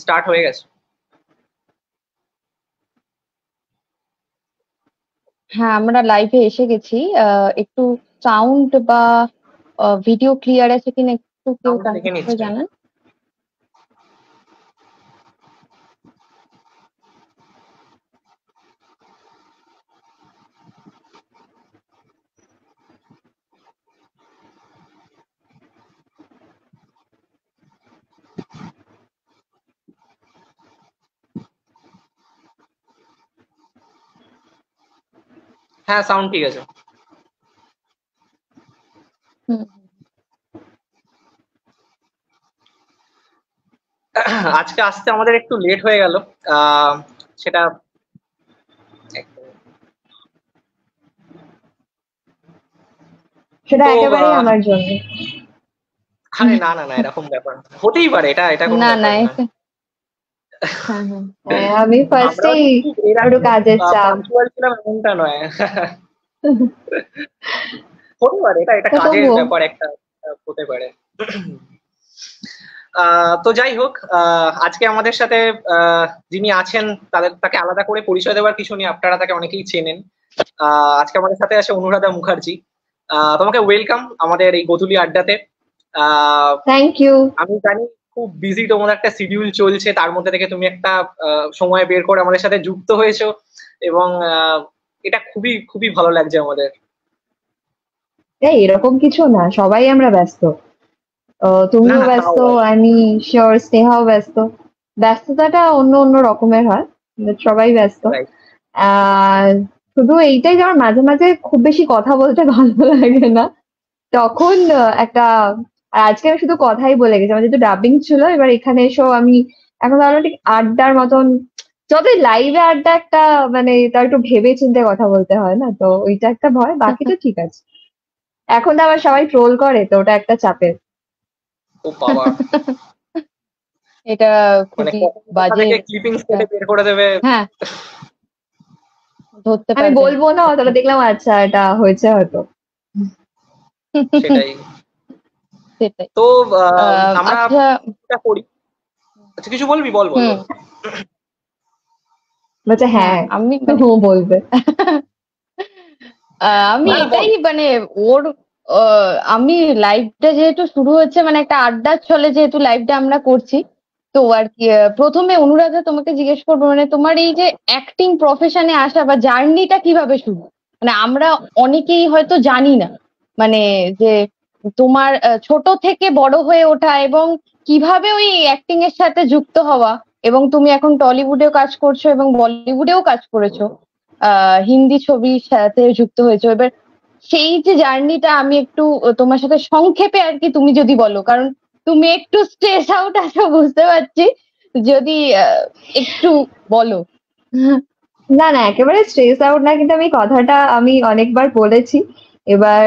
Start হয়ে গেছে। হ্যাঁ, আমরা লাইভে এসে গেছি। একটু সাউন্ড বা ভিডিও ক্লিয়ার আছে কিনা একটু কেউ সাউন্ডটা দেখে কমেন্ট করে নিচ্ছে। জানান। হ্যাঁ, সাউন্ড ঠিক আছে। হুম। আজকে আসতে আমাদের একটু লেট হয়ে গেল। আহ সেটা সেটা তো একেবারেই আমার জন্য। আরে না না না, এরকম ব্যাপার না। হতেই পারে, এটা কোনো না না, ব্যাপার না। হ্যাঁ হ্যাঁ হ্যাঁ, আমি আমরাও ফার্স্টেই যে খুব এর একটু আগে কাজের চাপ। পাঞ্চুয়াল ছিলাম এমনটা নয়। হতে পারে, এটা তো কাজের তবুও ব্যাপার একটা, হতে পারে। তো যাই হোক, আজকে আমাদের সাথে যিনি আছেন তাকে আলাদা করে পরিচয় দেওয়ার কিছু নেই, আপনারা তাকে অনেকেই চেনেন। আজকে আমাদের সাথে আছে অনুরাধা মুখার্জি। তোমাকে ওয়েলকাম আমাদের এই গোধূলি আড্ডাতে। আহ, থ্যাংক ইউ। আমি জানি খুব বিজি তোমার একটা শিডিউল চলছে, তার মধ্যে থেকে তুমি একটা সময় বের করে আমাদের সাথে যুক্ত হয়েছো, এবং এটা খুবই খুবই ভালো লাগছে আমাদের। এই এরকম কিছু না, সবাই আমরা ব্যস্ত। না তুমিও না, তাও ব্যস্ত, আমি শিওর স্নেহাও ব্যস্ত। ব্যস্ততাটা অন্য অন্য রকমের হয়, but সবাই ব্যস্ত। রাইট। আর শুধু এইটাই যে আমার মাঝে মাঝে খুব বেশি কথা বলতে ভালো লাগে না, তখন একটা, আর আজকে আমি শুধু কথাই বলে গেছি, আমার যেহেতু ডাবিং ছিল, এবার এখানে এসেও আমি এখন ভাবলাম ঠিক আড্ডার মতন, যতই লাইভে আড্ডা একটা, মানে তার একটু ভেবে চিন্তে কথা বলতে হয় না, তো ওইটা একটা ভয়, বাকি তো ঠিক আছে। এখন তো আবার সবাই ট্রোল করে, তো ওটা একটা চাপের। ও বাবা, এটা মানে খুবই কখন কোথা বাজে থেকে ক্লিপিংস একটা। কেটে বের করে দেবে। হ্যাঁ, ধরতে হ্যাঁ, আমি হ্যাঁ, পারবে বলবো না, তাহলে দেখলাম আচ্ছা এটা হয়েছে হয়তো। সেটাই। সেটাই। তো আমরা আচ্ছা। যেটা করি, আচ্ছা কিছু বলবি, বল বল হুম। বল। বলছে হ্যাঁ, হুম। হ্যাঁ আমি মানে ও বলবে। আমি না না, বল। এটাই মানে ওর, আমি লাইভটা যেহেতু শুরু হচ্ছে, মানে একটা আড্ডার ছলে যেহেতু লাইভটা আমরা করছি, তো আর কি প্রথমে অনুরাধা তোমাকে জিজ্ঞেস করবো, মানে তোমার এই যে অ্যাক্টিং প্রফেশনে আসা বা জার্নিটা কিভাবে শুরু? মানে আমরা অনেকেই হয়তো জানি না, মানে যে তোমার ছোট থেকে বড় হয়ে ওঠা এবং কিভাবে ওই অ্যাক্টিং এর সাথে যুক্ত হওয়া, এবং তুমি এখন টলিউডেও কাজ করছো এবং বলিউডেও কাজ করেছো, হিন্দি ছবির সাথে যুক্ত হয়েছো। এবার সেই যে জার্নিটা আমি একটু তোমার সাথে সংক্ষেপে আর কি তুমি যদি বলো, কারণ তুমি একটু স্ট্রেস আউট আছো বুঝতে পারছি, যদি একটু বলো। না না, একেবারে স্ট্রেস আউট না, কিন্তু আমি কথাটা আমি অনেকবার বলেছি। এবার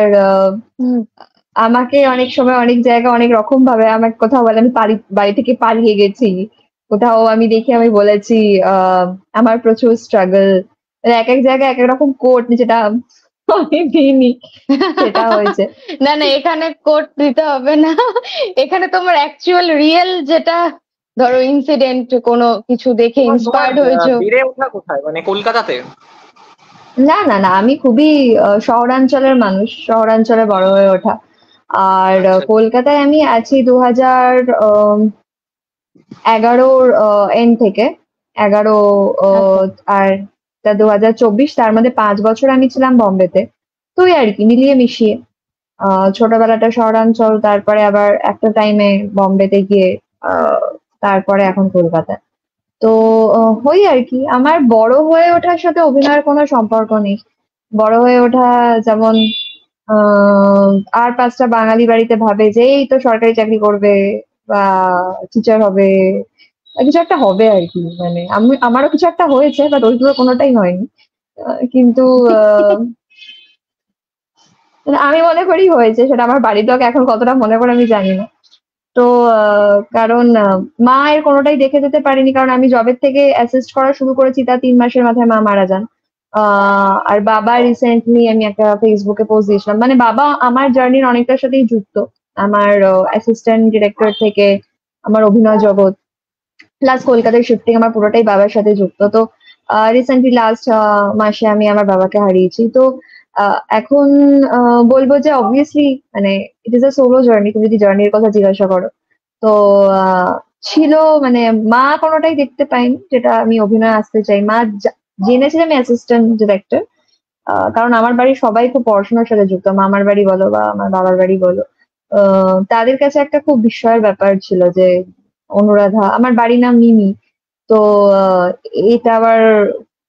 আমাকে অনেক সময় অনেক জায়গায় অনেক রকম ভাবে আমাকে কোথাও বলে আমি বাড়ি থেকে পালিয়ে গেছি, কোথাও আমি দেখি আমি বলেছি আহ আমার প্রচুর স্ট্রাগল, এক এক জায়গায় এক এক রকম কোট যেটা আমি দিইনি, সেটা হয়েছে। না না, এখানে কোট দিতে হবে না, এখানে তোমার অ্যাকচুয়াল রিয়েল যেটা, ধরো ইনসিডেন্ট কোনো কিছু দেখে তোমার তোমার ইন্সপায়ার্ড হয়েছো। বেড়ে ওঠা কোথায়, মানে কলকাতাতে? না না না, আমি খুবই শহরাঞ্চলের মানুষ, শহরাঞ্চলে বড় হয়ে ওঠা। আর আচ্ছা। কলকাতায় আমি আছি 2011 এন্ড থেকে, 11 আচ্ছা। আর 2024, তার মধ্যে 5 বছর আমি ছিলাম বম্বেতে। তো ওই আর কি মিলিয়ে মিশিয়ে ছোটবেলাটা শহরাঞ্চল, তারপরে আবার একটা টাইমে বম্বেতে গিয়ে আহ, তারপরে এখন কলকাতায়। তো ওই আর কি, আমার বড় হয়ে ওঠার সাথে অভিনয়ের কোনো সম্পর্ক নেই। বড় হয়ে ওঠা যেমন আহ, আর 5টা বাঙালি বাড়িতে ভাবে যে এই তো সরকারি চাকরি করবে বা টিচার হবে বা কিছু একটা হবে আর কি, মানে আমি আমারও কিছু একটা হয়েছে, বাট ওইগুলো কোনোটাই হয়নি। কিন্তু আহ, মানে আমি মনে করি হয়েছে, সেটা আমার বাড়ির লোক এখন কতটা মনে করে আমি জানি না। তো কারণ মায়ের কোনোটাই দেখে যেতে পারিনি, কারণ আমি জবের থেকে অ্যাসিস্ট করা শুরু করেছি, তার 3 মাসের মাথায় মা মারা যান। আর বাবা রিসেন্টলি, আমি একটা ফেসবুকে পোস্ট দিয়েছিলাম, মানে বাবা আমার জার্নির অনেকটার সাথেই যুক্ত, আমার অ্যাসিস্ট্যান্ট ডিরেক্টর থেকে আমার অভিনয় জগৎ, প্লাস কলকাতার শিফটিং আমার পুরোটাই বাবার সাথে যুক্ত। তো রিসেন্টলি লাস্ট মাসে আমি আমার বাবাকে হারিয়েছি। তো এখন বলবো যে অবভিয়াসলি মানে ইট ইজ আ সোলো জার্নি। তুমি যদি জার্নির কথা জিজ্ঞাসা করো, তো ছিল মানে মা কোনোটাই দেখতে পাইনি যেটা আমি অভিনয়ে আসতে চাই। মা জেনেছে যে আমি অ্যাসিস্ট্যান্ট ডিরেক্টর, কারণ আমার বাড়ির সবাই খুব পড়াশোনার সাথে যুক্ত, মামার বাড়ি বলো বা আমার বাবার বাড়ি বলো। তাদের কাছে একটা খুব বিস্ময়ের ব্যাপার ছিল যে অনুরাধা, আমার বাড়ির নাম মিমি, তো আহ, এটা আবার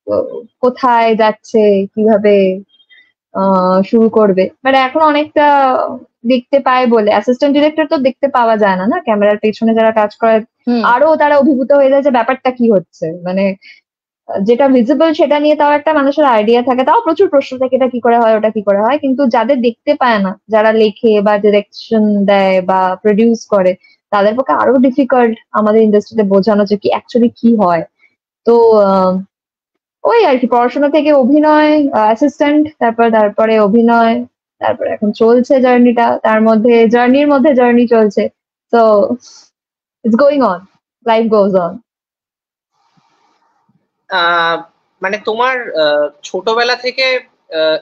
আহ, কোথায় যাচ্ছে, কিভাবে শুরু করবে। বাট এখন অনেকটা দেখতে পায় বলে, অ্যাসিস্ট্যান্ট ডিরেক্টর তো দেখতে পাওয়া যায় না, না ক্যামেরার পেছনে যারা কাজ করে হুম আরো তারা অভিভূত হয়ে যায় যে ব্যাপারটা কি হচ্ছে, মানে যেটা ভিজিবল সেটা নিয়ে তাও একটা মানুষের আইডিয়া থাকে, তাও প্রচুর প্রশ্ন থাকে এটা কি করে হয় ওটা কি করে হয়, কিন্তু যাদের দেখতে পায় না, যারা লেখে বা ডিরেকশন দেয় বা প্রডিউস করে, তাদের পক্ষে আরো ডিফিকাল্ট আমাদের ইন্ডাস্ট্রিতে বোঝানো যে কি অ্যাকচুয়ালি কি হয়। তো আহ, ওই আর কি, পড়াশোনা থেকে অভিনয়, অ্যাসিস্ট্যান্ট, তারপরে অভিনয়, তারপরে এখন চলছে জার্নিটা, তার মধ্যে জার্নির মধ্যে জার্নি চলছে। তো it's going on, life goes on. Ah, মানে তোমার ছোটবেলা থেকে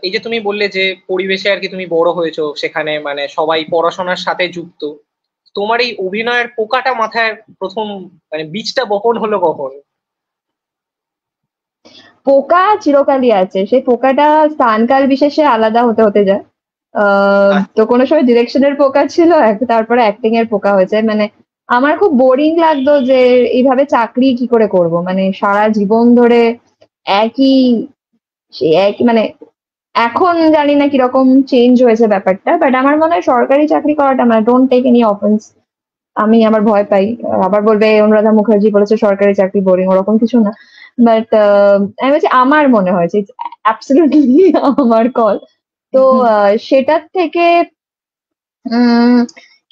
এই যে তুমি বললে যে পরিবেশে আর কি তুমি বড় হয়েছো, সেখানে মানে সবাই পড়াশোনার সাথে যুক্ত, তোমার এই অভিনয়ের পোকাটা মাথায় প্রথম মানে বীজটা বপন হলো কখন? পোকা চিরকালই আছে, সেই পোকাটা স্থানকাল বিশেষে আলাদা হতে হতে যায়। তো কোনো সময় ডিরেকশনের পোকা ছিল, তারপরে অ্যাক্টিং এর পোকা হয়েছে। মানে আমার খুব বোরিং লাগতো যে এইভাবে চাকরি কি করে করব, মানে সারা জীবন ধরে একই, সেই একই মানে। এখন জানি না কিরকম চেঞ্জ হয়েছে ব্যাপারটা, বাট আমার মনে হয় সরকারি চাকরি করাটা, মানে ডোন্ট টেক এনি অফেন্স, আমি আমার ভয় পাই আবার বলবে অনুরাধা মুখার্জি বলেছে সরকারি চাকরি বোরিং, ওরকম কিছু না। বাট আমি বলছি আমার মনে হয়েছে অ্যাবসলিউটলি আমার কল। তো সেটার থেকে উম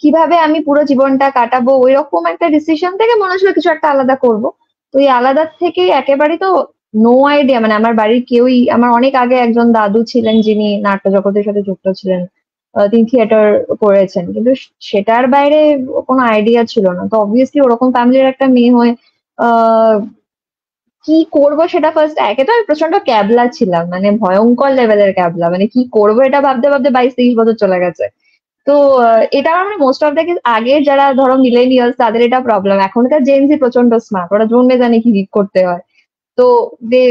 কিভাবে আমি পুরো জীবনটা কাটাবো ওই রকম একটা ডিসিশন থেকে মনে হচ্ছিল কিছু একটা আলাদা করব। তো এই আলাদা থেকে একেবারেই তো নো আইডিয়া, মানে আমার বাড়ির কেউই, আমার অনেক আগে একজন দাদু ছিলেন যিনি নাট্য জগতের সাথে যুক্ত ছিলেন, তিনি থিয়েটার করেছেন, কিন্তু সেটার বাইরে কোনো আইডিয়া ছিল না। তো অবভিয়াসলি ওরকম ফ্যামিলির একটা মেয়ে হয়ে আহ কি করব সেটা ফার্স্ট, একে তো আমি প্রচন্ড ক্যাবলা ছিলাম, মানে ভয়ঙ্কর লেভেলের ক্যাবলা, মানে কি করবো এটা ভাবতে ভাবতে 22-23 বছর চলে গেছে। তো এটা আমার মানে মোস্ট অফ দ্য কেস আগের যারা ধরো মিলেনিয়ালস তাদের এটা প্রবলেম, এখনকার জেনজি প্রচন্ড স্মার্ট, ওরা জন্মে জানে কি করতে হয়। তো দে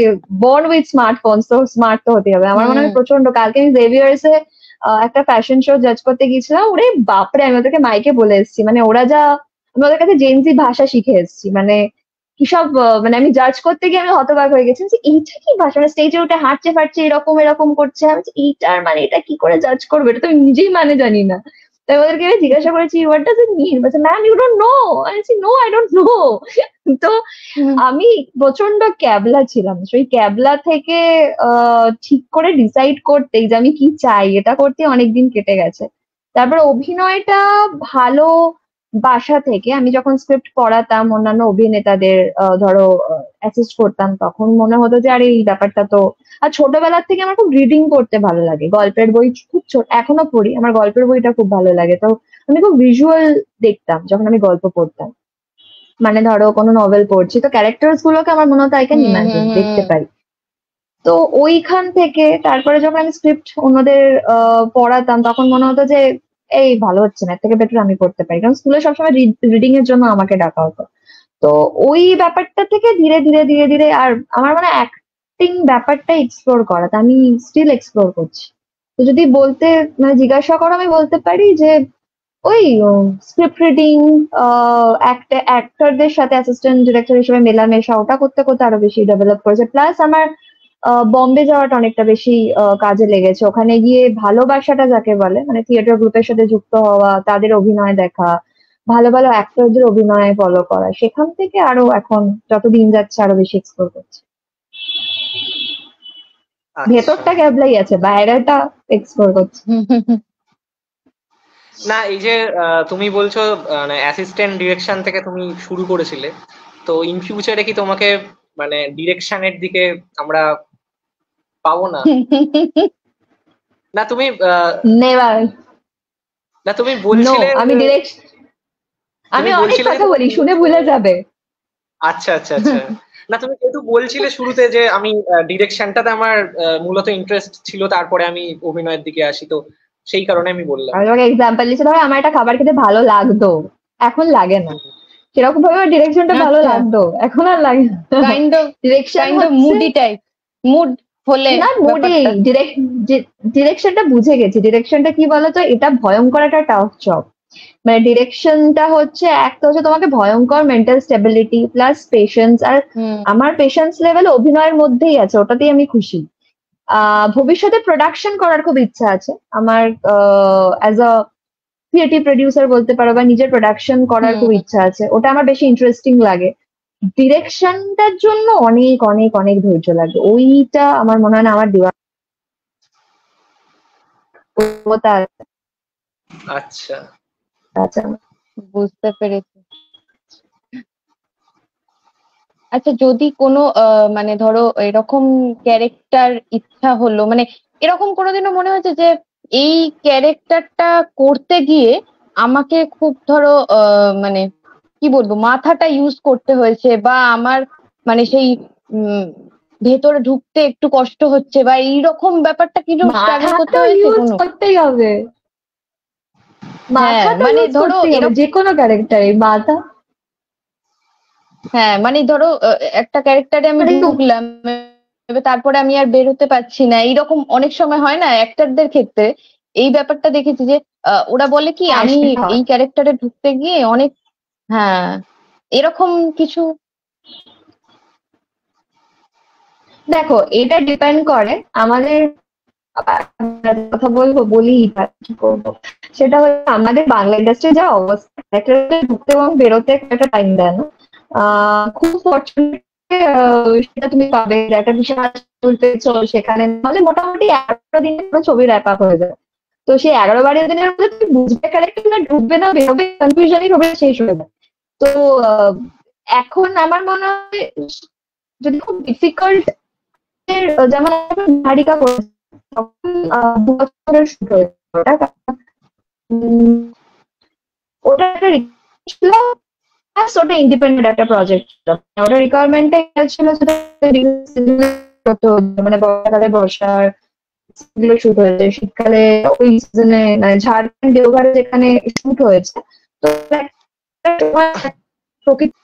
বর্ন উইথ স্মার্টফোন, তো স্মার্ট তো হতে হবে। আমার মনে হুম হয় প্রচন্ড, কালকে আমি জেভিয়ার্স এ একটা ফ্যাশন শো জাজ করতে গিয়েছিলাম, ওরে বাপরে, আমি ওদেরকে মাইকে বলে এসেছি, মানে ওরা যা, আমি ওদের কাছে জেনজি ভাষা শিখে এসেছি, মানে কি সব মানে আমি জাজ করতে গিয়ে আমি হতবাক হয়ে গেছি যে এইটা কি ভাষা, মানে স্টেজে উঠে হাঁটছে ফাটছে এরকম এরকম করছে, আমি বলছি, এইটার মানে এটা কি করে জাজ করবে, এটা তো আমি নিজেই মানে জানি না। তাই ওদেরকে আমি জিজ্ঞাসা করেছি হোয়াট ডাজ ইট মিন, বলছে ম্যাম ইউ ডোন্ট নো। আমি বলছি নো আই ডোন্ট নো। তো হুম আমি প্রচন্ড ক্যাবলা ছিলাম, সেই ক্যাবলা থেকে ঠিক করে ডিসাইড করতে যে আমি কি চাই এটা করতে অনেকদিন কেটে গেছে। তারপর অভিনয়টা ভালো বাসা থেকে আমি যখন স্ক্রিপ্ট পড়াতাম অন্যান্য অভিনেতাদের, ধরো অ্যাসিস্ট করতাম, তখন মনে হতো যে আরে এই ব্যাপারটা তো, আর ছোটবেলার থেকে আমার খুব রিডিং করতে ভালো লাগে, গল্পের বই খুব ছোট এখনো পড়ি, আমার গল্পের বইটা খুব ভালো লাগে। তো আমি খুব ভিজুয়াল দেখতাম যখন আমি গল্প পড়তাম, মানে ধরো কোনো নভেল পড়ছি তো ক্যারেক্টার্স গুলোকে আমার মনে হতো আই ক্যান হুম ইমাজিন, হুম দেখতে হুম পারি। তো ওইখান থেকে তারপরে যখন আমি স্ক্রিপ্ট অন্যদের পড়াতাম তখন মনে হতো যে এই ভালো হচ্ছে না, এর থেকে বেটার আমি করতে পারি, কারণ স্কুলে সবসময় রিডিং এর জন্য আমাকে ডাকা হতো। তো ওই ব্যাপারটা থেকে ধীরে ধীরে ধীরে ধীরে আর আমার মানে অ্যাক্টিং ব্যাপারটা এক্সপ্লোর করা, তা আমি স্টিল এক্সপ্লোর করছি। তো যদি বলতে মানে জিজ্ঞাসা করো, আমি বলতে পারি যে ওই স্ক্রিপ্ট রিডিং, অ্যাক্টরদের সাথে অ্যাসিস্ট্যান্ট ডিরেক্টর হিসেবে মেলামেশা, ওটা করতে করতে আরো বেশি ডেভেলপ করেছে। প্লাস আমার বম্বে যাওয়াটা অনেকটা বেশি কাজে লেগেছে, ওখানে গিয়ে ভালোবাসাটা যাকে বলে, মানে থিয়েটার গ্রুপের সাথে যুক্ত হওয়া, তাদের অভিনয় দেখা, ভালো ভালো অ্যাক্টরদের অভিনয় ফলো করা, সেখান থেকে আরো এখন যত দিন যাচ্ছে আরো বেশি এক্সপ্লোর করছে। আচ্ছা। ভেতরটা ক্যাবলাই আছে, বাইরেটা এক্সপ্লোর করছে। না, এই যে তুমি বলছো মানে অ্যাসিস্ট্যান্ট ডিরেকশন থেকে তুমি শুরু করেছিলে, তো ইন ফিউচারে কি তোমাকে মানে ডিরেকশনের দিকে আমরা পাবো না? না তুমি নেভার। না তুমি নো, বলছিলে আমি ডিরেক্ট, তুমি আমি অনেক বলছিলে যে কথা তুমি বলি, শুনে ডিরেকশনে, ভুলে যাবে। আচ্ছা আচ্ছা আচ্ছা। না তুমি যেহেতু বলছিলে শুরুতে যে আমি ডিরেকশনটাতে আমার মূলত ইন্টারেস্ট ছিল, তারপরে আমি অভিনয়ের দিকে আসি, তো সেই কারণে আমি বললাম। আমি তোমাকে এক্সাম্পল দিচ্ছি, ধরো আমার একটা খাবার খেতে ভালো লাগতো, এখন লাগে না। সেরকম ভাবে ডিরেকশনটা ভালো আচ্ছা। লাগতো, এখন আর লাগে না। Kind of direction moody type, mood হলে না মুডি, ডিরেকশনটা বুঝে গেছি। ডিরেকশনটা কি বলতো, এটা ভয়ঙ্কর একটা টাফ জব। মানে ডিরেকশনটা হচ্ছে, একটা হচ্ছে তোমাকে ভয়ঙ্কর মেন্টাল স্টেবিলিটি প্লাস পেশেন্স। আর আমার পেশেন্স লেভেল অভিনয়ের মধ্যেই আছে, ওটাতেই আমি খুশি। ভবিষ্যতে প্রোডাকশন করার খুব ইচ্ছা আছে আমার, অ্যাজ আ ক্রিয়েটিভ প্রডিউসার বলতে পারো, বা নিজের প্রোডাকশন করার খুব ইচ্ছা আছে, ওটা আমার বেশি ইন্টারেস্টিং লাগে। ডিরেকশনটার জন্য অনেক অনেক অনেক ধৈর্য লাগে, ওইটা আমার মনে হয় না আমার দেওয়া। আচ্ছা আচ্ছা, বুঝতে পেরেছি। আচ্ছা, যদি কোনো মানে ধরো এরকম ক্যারেক্টার ইচ্ছা হলো, মানে এরকম কোনোদিনও মনে হয়েছে যে এই ক্যারেক্টারটা করতে গিয়ে আমাকে খুব ধরো মানে কি বলবো, মাথাটা ইউজ করতে হয়েছে, বা আমার মানে সেই ভেতরে ঢুকতে একটু কষ্ট হচ্ছে, বা এইরকম ব্যাপারটা কিরকম স্ট্রাগল করতে হয়েছে ইউজ কোনো? করতেই হবে, মাথাটা মানে ইউজ ধরো করতেই হবে, যে কোনো ক্যারেক্টারে মাথা। হ্যাঁ মানে ধরো একটা ক্যারেক্টারে আমি ঢুকলাম, এবার তারপরে আমি আর বের হতে পারছি না, এইরকম অনেক সময় হয় না অ্যাক্টরদের ক্ষেত্রে। এই ব্যাপারটা দেখেছি যে ওরা বলে কি হ্যাঁ, আমি সেটা হয়। এই ক্যারেক্টারে ঢুকতে গিয়ে অনেক, হ্যাঁ এরকম কিছু। দেখো, এটা ডিপেন্ড করে আমাদের, কথা বলবো বলি কি করবো। সেটা হচ্ছে আমাদের বাংলা ইন্ডাস্ট্রি যা অবস্থা, ক্যারেক্টার ঢুকতে এবং বেরোতে একটা টাইম দেয় না। খুব ফর্চুনেট সেটা তুমি পাবে, যে একটা বিশাল চুল পেয়েছো সেখানে, নাহলে মোটামুটি 11 দিনে পুরো ছবি র্যাপ আপ হয়ে যায়। তো সেই 11-12 দিনের মধ্যে তুমি বুঝবে ক্যারেক্টার না ঢুকবে না বেরোবে, কনফিউশনই হবে, শেষ হয়ে যায়। তো এখন আমার মনে হয় যদি খুব ডিফিকাল্ট, যেমন নিহারিকা করেছে, তখন 2 বছরের শুট হয়েছে ওটা। ওটা একটা requirement ছিল, প্লাস ওটা ইন্ডিপেন্ডেন্ট একটা প্রজেক্ট ছিল। ওটা রিকোয়ারমেন্টে ছিল মানে বর্ষাকালে বর্ষার গুলো শুট হয়েছে, শীতকালে ওই সিজনে মানে ঝাড়খণ্ড দেওঘরে যেখানে শুট হয়েছে। তো প্রকৃতি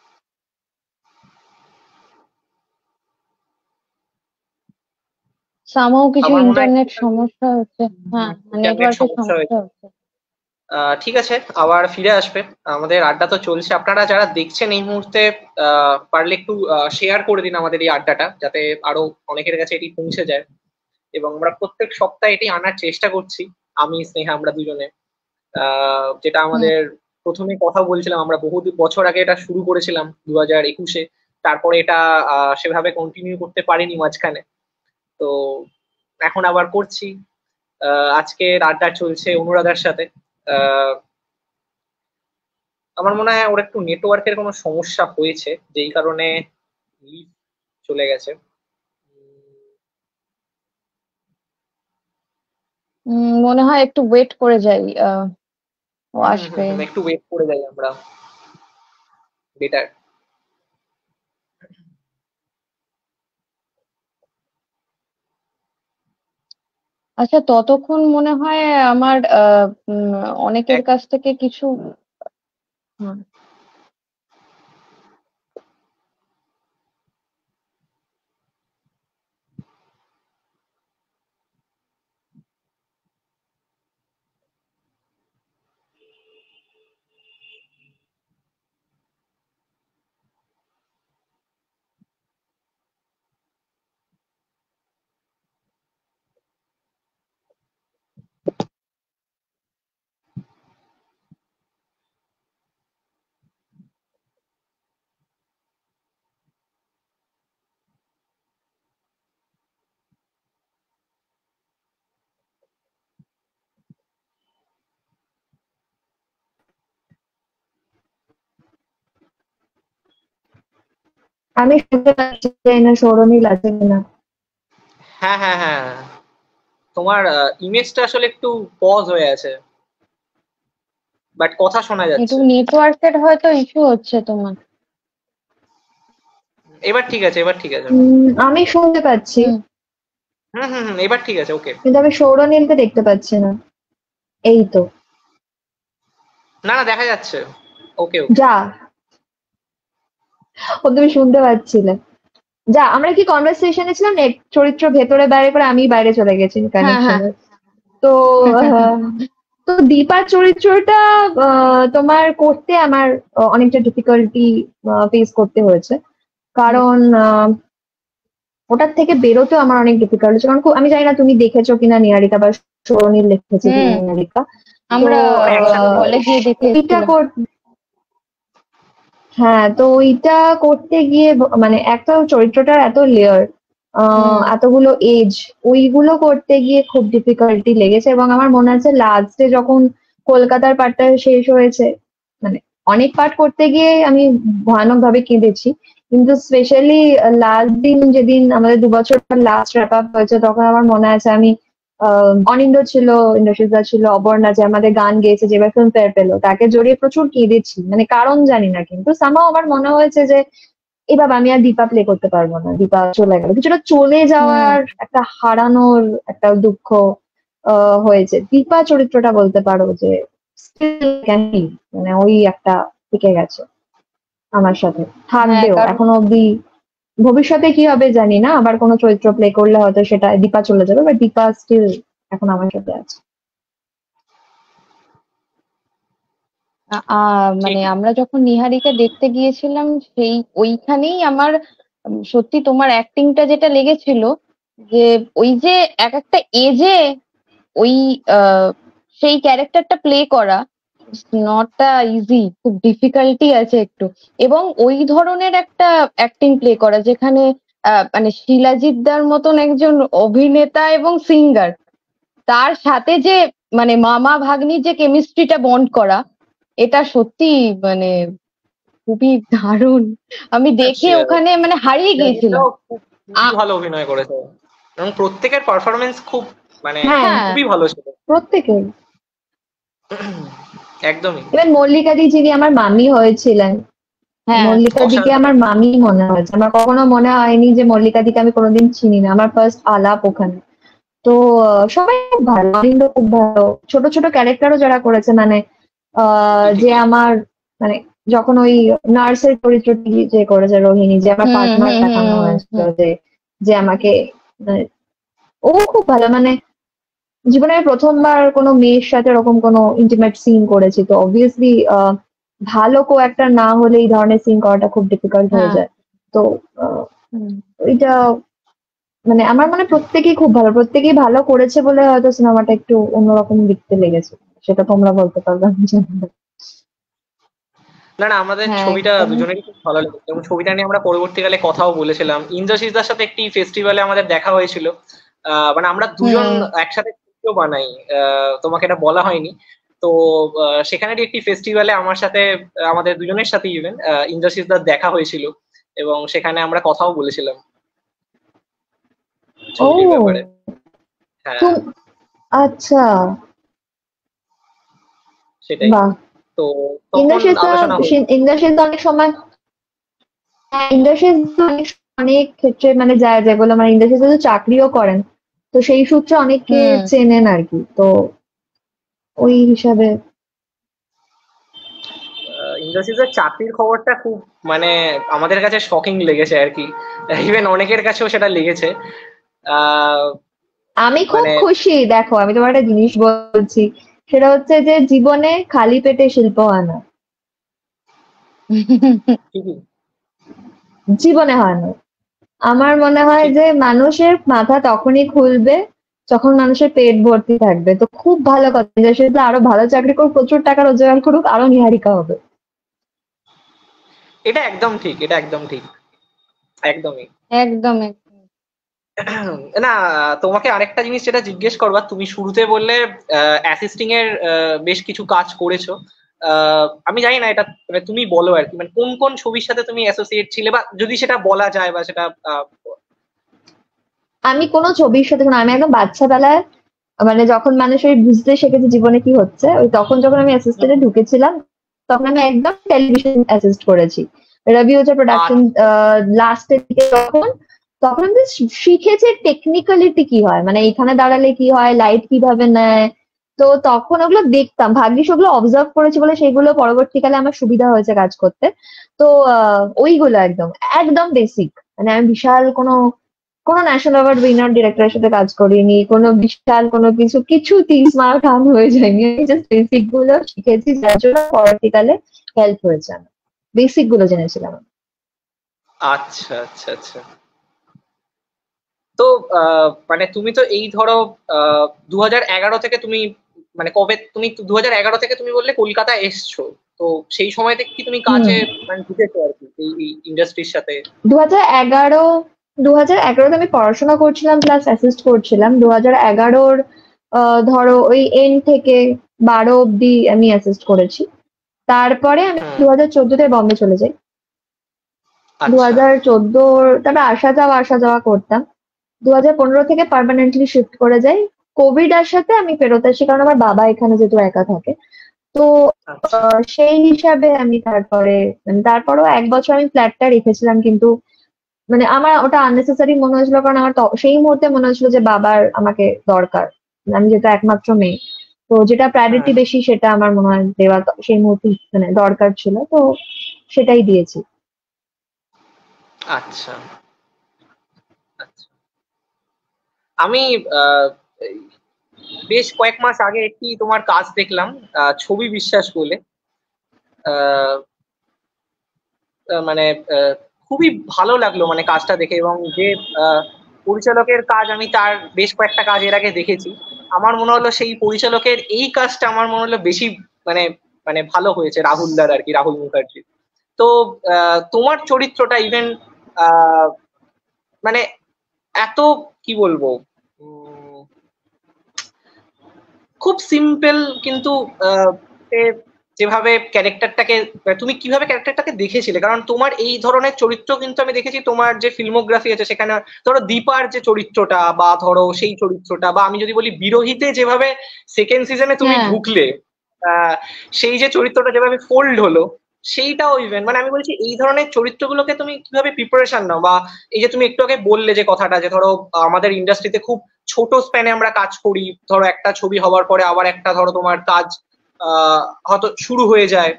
সামহাও কিছু আমার মনে হয় ইন্টারনেট সমস্যা হচ্ছে, হ্যাঁ ইন্টারনেট নেটওয়ার্কের সমস্যা সমস্যা হয়েছে। হচ্ছে। ঠিক আছে, আবার ফিরে আসবে। আমাদের আড্ডা তো চলছে, আপনারা যারা দেখছেন এই মুহূর্তে পারলে একটু শেয়ার করে দিন আমাদের এই আড্ডাটা, যাতে আরো অনেকের কাছে এটি পৌঁছে যায়। এবং আমরা প্রত্যেক সপ্তাহে এটি আনার চেষ্টা করছি, আমি স্নেহা আমরা দুজনে। যেটা আমাদের প্রথমে কথা বলছিলাম, আমরা বহু বছর আগে এটা শুরু করেছিলাম 2021-এ, তারপরে এটা সেভাবে কন্টিনিউ করতে পারিনি মাঝখানে, তো এখন আবার করছি। আজকে আড্ডা চলছে অনুরাধার সাথে। আহ, আমার মনে হয় ওর একটু নেটওয়ার্কের কোনো সমস্যা হয়েছে, যেই কারণে লিভ চলে গেছে। মনে হয় একটু ওয়েট করে যাই, ও আসবে। একটু ওয়েট করে যাই আমরা, বেটার। আচ্ছা, ততক্ষণ মনে হয় আমার অনেকের কাছ থেকে কিছু, হুম, আমি শুনতে পাচ্ছি না, সৌরনীল আছে কিনা। হ্যাঁ হ্যাঁ হ্যাঁ, তোমার ইমেজটা আসলে একটু পজ হয়ে আছে, বাট কথা শোনা একটু যাচ্ছে। নেটওয়ার্কের হয়তো ইস্যু হচ্ছে তোমার। এবার ঠিক আছে, এবার ঠিক আছে। আমি শুনতে পাচ্ছি, এবার ঠিক আছে, ওকে। কিন্তু আমি সৌরনীলকে দেখতে পাচ্ছি না। এই তো, না না, দেখা যাচ্ছে। ওকে ওকে। যা, ও তুমি শুনতে পাচ্ছিলে। যা, আমরা কি কনভারসেশনে ছিলাম না, চরিত্র ভেতরে বাইরে করে আমি বাইরে চলে গেছি কানেকশনে। তো তো দীপার চরিত্রটা তোমার করতে আমার অনেকটা ডিফিকাল্টি ফেস করতে হয়েছে, কারণ ওটার থেকে বেরোতেও আমার অনেক ডিফিকাল্ট হচ্ছে। কারণ আমি জানি না তুমি দেখেছো কিনা নিহারিকা, বা সৌরনীল লিখেছে নিহারিকা, আমরা হলে গিয়ে দেখে হ্যাঁ, তো ওইটা করতে গিয়ে মানে একটা চরিত্রটার এত লেয়ার, এতগুলো এজ, ওইগুলো করতে গিয়ে খুব ডিফিকাল্টি লেগেছে। এবং আমার মনে আছে লাস্টে যখন কলকাতার পার্টটা শেষ হয়েছে, মানে অনেক পার্ট করতে গিয়ে আমি ভয়ানক ভাবে কেঁদেছি, কিন্তু স্পেশালি লাস্ট দিন যেদিন আমাদের 2 বছর পর লাস্ট র্যাপ আপ হয়েছে, তখন আমার মনে আছে আমি অনিন্দ ছিল, ইন্দ্রশিসদা ছিল, অবর্ণা যে আমাদের গান গেয়েছে, যেবার ফিল্ম ফেয়ার পেলো, তাকে জড়িয়ে প্রচুর কেঁদেছি, মানে কারণ জানি না, কিন্তু সামাও আমার মনে হয়েছে যে এবার আমি আর দীপা প্লে করতে পারবো না, দীপা চলে গেল, কিছুটা চলে যাওয়ার একটা হারানোর একটা দুঃখ হয়েছে। দীপা চরিত্রটা বলতে পারো যে মানে ওই একটা থেকে গেছে আমার সাথে, থাকবেও এখনো অব্দি। ভবিষ্যতে কি হবে জানি না, আবার কোনো চরিত্র প্লে করলে হয়তো সেটা দীপা চলে যাবে, বাট দীপা স্টিল এখন আমার সাথে আছে। মানে আমরা যখন নিহারিকা দেখতে গিয়েছিলাম, সেই ওইখানেই আমার সত্যি তোমার অ্যাক্টিংটা যেটা লেগেছিল, যে ওই যে এক একটা এজে ওই সেই ক্যারেক্টারটা প্লে করা নট ইজি, খুব ডিফিকাল্টি আছে একটু। এবং ওই ধরনের একটা অ্যাক্টিং প্লে করা যেখানে মানে শিলাজিৎদার মতন একজন অভিনেতা এবং সিঙ্গার, তার সাথে যে মানে মামা ভাগ্নির যে কেমিস্ট্রিটা বন্ড করা, এটা সত্যি মানে খুবই দারুণ। আমি দেখে ওখানে মানে হারিয়ে গিয়েছিলাম। ভালো অভিনয় করেছে এবং প্রত্যেকের পারফরমেন্স খুব মানে খুবই ভালো ছিল, প্রত্যেকের। একদমই। এবার মল্লিকা দি যিনি আমার মামি হয়েছিলেন, মল্লিকা দিকে আমার মামি মনে হয়েছে। আমার কখনো মনে হয়নি যে মল্লিকা দিকে আমি কোনোদিন চিনি না, আমার ফার্স্ট আলাপ ওখানে। তো সবাই খুব ভালো, অরিন্দ খুব ভালো, ছোট ছোট ক্যারেক্টারও যারা করেছে, মানে যে আমার মানে যখন ওই নার্সের চরিত্রটি যে করেছে রোহিণী, যে আমার পার্টনার দেখানো হয়েছিল, যে আমাকে, ও খুব ভালো। মানে জীবনে প্রথমবার কোনো মেয়ের সাথে এরকম কোনো ইন্টিমেট সিন করেছি, তো অবভিয়াসলি ভালো কো একটা না হলে এই ধরনের সিন করাটা খুব ডিফিকাল্ট হয়ে যায়। তো এটা মানে আমার মনে প্রত্যেকেই খুব ভালো, প্রত্যেকেই ভালো করেছে বলে হয়তো সিনেমাটা একটু অন্যরকম দেখতে লেগেছে, সেটা তোমরা বলতে পারবে। না না, আমাদের ছবিটা দুজনেরই খুব ভালো লেগেছে এবং ছবিটা নিয়ে আমরা পরবর্তীকালে কথাও বলেছিলাম। ইন্দ্রশিসদার সাথে একটি ফেস্টিভ্যালে আমাদের দেখা হয়েছিল, মানে আমরা দুজন একসাথে ভিডিও বানাই, তোমাকে এটা বলা হয়নি। তো সেখানেরই একটি ফেস্টিভ্যালে আমার সাথে, আমাদের দুজনের সাথে ইভেন ইন্দ্রশিসদার দেখা হয়েছিল এবং সেখানে আমরা কথাও বলেছিলাম ছবিটির ব্যাপারে। আচ্ছা, সেটাই। তো ইন্দ্রশিস অনেক সময়, ইন্দ্রশিস অনেক ক্ষেত্রে মানে যায়, যেগুলো মানে ইন্ডাস্ট্রি তো চাকরিও করেন, তো সেই সূত্রে অনেককে চেনেন আর কি, তো ওই হিসাবে ইন্ডাস্ট্রিজের চাকরির খবরটা খুব মানে আমাদের কাছে শকিং লেগেছে আর কি, ইভেন অনেকের কাছেও সেটা লেগেছে। আমি খুব খুশি। দেখো আমি তোমার একটা জিনিস বলছি, সেটা হচ্ছে যে জীবনে খালি পেটে শিল্প হয় না, জীবনে হয় না। আমার মনে হয় যে মানুষের মাথা তখনই খুলবে যখন মানুষের পেট ভর্তি থাকবে। তো খুব ভালো কথা, যে আরো ভালো চাকরি করুক, প্রচুর টাকা রোজগার করুক, আরো নিহারিকা হবে। এটা একদম ঠিক, এটা একদম ঠিক, একদমই একদম। না, তোমাকে আরেকটা জিনিস যেটা জিজ্ঞেস করবার, তুমি শুরুতে বললে অ্যাসিস্টিং এর বেশ কিছু কাজ করেছো। আমি জানি না, এটা তুমি বলো আর কি, মানে কোন কোন ছবির সাথে তুমি অ্যাসোসিয়েট ছিলে, বা যদি সেটা বলা যায় বা সেটা। আমি কোনো ছবির সাথে, আমি একদম বাচ্চা বেলায় মানে যখন মানুষের বুঝতে শিখেছে জীবনে কি হচ্ছে, ওই তখন যখন আমি অ্যাসিস্ট্যান্টে ঢুকেছিলাম, তখন আমি একদম টেলিভিশন অ্যাসিস্ট করেছি। রবি হচ্ছে প্রোডাকশন লাস্টের দিকে তখন আমি শিখেছে টেকনিক্যালিটি কি হয়, মানে এখানে দাঁড়ালে কি হয়, লাইট কিভাবে নেয়। তো তখন ওগুলো দেখতাম, ভাগ্যিস ওগুলো অবজার্ভ করেছি বলে সেগুলো পরবর্তীকালে আমার সুবিধা হয়েছে কাজ করতে। তো ওইগুলো একদম একদম বেসিক, মানে আমি বিশাল কোনো ন্যাশনাল অ্যাওয়ার্ড উইনার ডিরেক্টরের সাথে কাজ করিনি, কোনো বিশাল কোনো কিছু 30 মার্ক কাম হয়ে যায়নি। আমি জাস্ট বেসিক গুলো শিখেছি, যার জন্য পরবর্তীকালে হেল্প হয়েছে। আমার বেসিক গুলো জেনেছিলাম। আচ্ছা আচ্ছা আচ্ছা। তো মানে তুমি তো এই ধরো 2011 থেকে তুমি, মানে কবে তুমি 2011 থেকে তুমি বললে কলকাতা এসছো, তো সেই সময় থেকে কি তুমি কাজে মানে ঢুকেছো আর কি এই ইন্ডাস্ট্রির সাথে? 2011তে আমি পড়াশোনা করছিলাম প্লাস অ্যাসিস্ট করছিলাম। 2011 ধরো ওই এন্ড থেকে 12 অব্দি আমি অ্যাসিস্ট করেছি। তারপরে আমি 2014তে বম্বে চলে যাই। 2014 তারপরে আসা যাওয়া করতাম। 2015 থেকে পার্মানেন্টলি শিফট করে যাই। কোভিড আসাতে আমি ফেরত আসি, কারণ আমার বাবা এখানে যেহেতু একা থাকে। তো সেই হিসাবে আমি তারপরেও 1 বছর আমি ফ্ল্যাটটা রেখেছিলাম, কিন্তু মানে আমার ওটা আননেসেসারি মনে হয়েছিল, কারণ আমার সেই মুহূর্তে মনে হয়েছিল যে বাবার আমাকে দরকার, আমি যেটা একমাত্র মেয়ে। তো যেটা প্রায়োরিটি বেশি সেটা আমার মনে হয় দেওয়া সেই মুহূর্তে মানে দরকার ছিল, তো সেটাই দিয়েছি। আচ্ছা আচ্ছা। আমি বেশ কয়েক মাস আগে একটি তোমার কাজ দেখলাম, ছবি বিশ্বাস বলে। মানে খুবই ভালো লাগলো মানে কাজটা দেখে, এবং যে পরিচালকের কাজ আমি তার বেশ কয়েকটা কাজ এর আগে দেখেছি। আমার মনে হলো সেই পরিচালকের এই কাজটা আমার মনে হলো বেশি মানে মানে ভালো হয়েছে রাহুলদার আর কি, রাহুল মুখার্জি। তো তোমার চরিত্রটা ইভেন মানে এত কি বলবো, খুব সিম্পল, কিন্তু যেভাবে ক্যারেক্টারটাকে তুমি কিভাবে ক্যারেক্টারটাকে দেখেছিলে, কারণ তোমার এই ধরনের চরিত্র কিন্তু আমি দেখেছি তোমার যে ফিল্মোগ্রাফি আছে সেখানে। ধরো দীপার যে চরিত্রটা, বা ধরো সেই চরিত্রটা, বা আমি যদি বলি বিরোহিতে যেভাবে সেকেন্ড সিজনে তুমি ঢুকলে, সেই যে চরিত্রটা যেভাবে ফোল্ড হলো, সেইটাও ইভেন মানে আমি বলছি এই ধরনের চরিত্রগুলোকে তুমি কিভাবে প্রিপারেশন নাও, বা এই যে তুমি একটু আগে বললে যে কথাটা, যে ধরো আমাদের ইন্ডাস্ট্রিতে খুব ছোট স্প্যানে আমরা কাজ করি, ধরো একটা ছবি হওয়ার পরে আবার একটা ধরো তোমার কাজ হয়তো শুরু হয়ে যায়,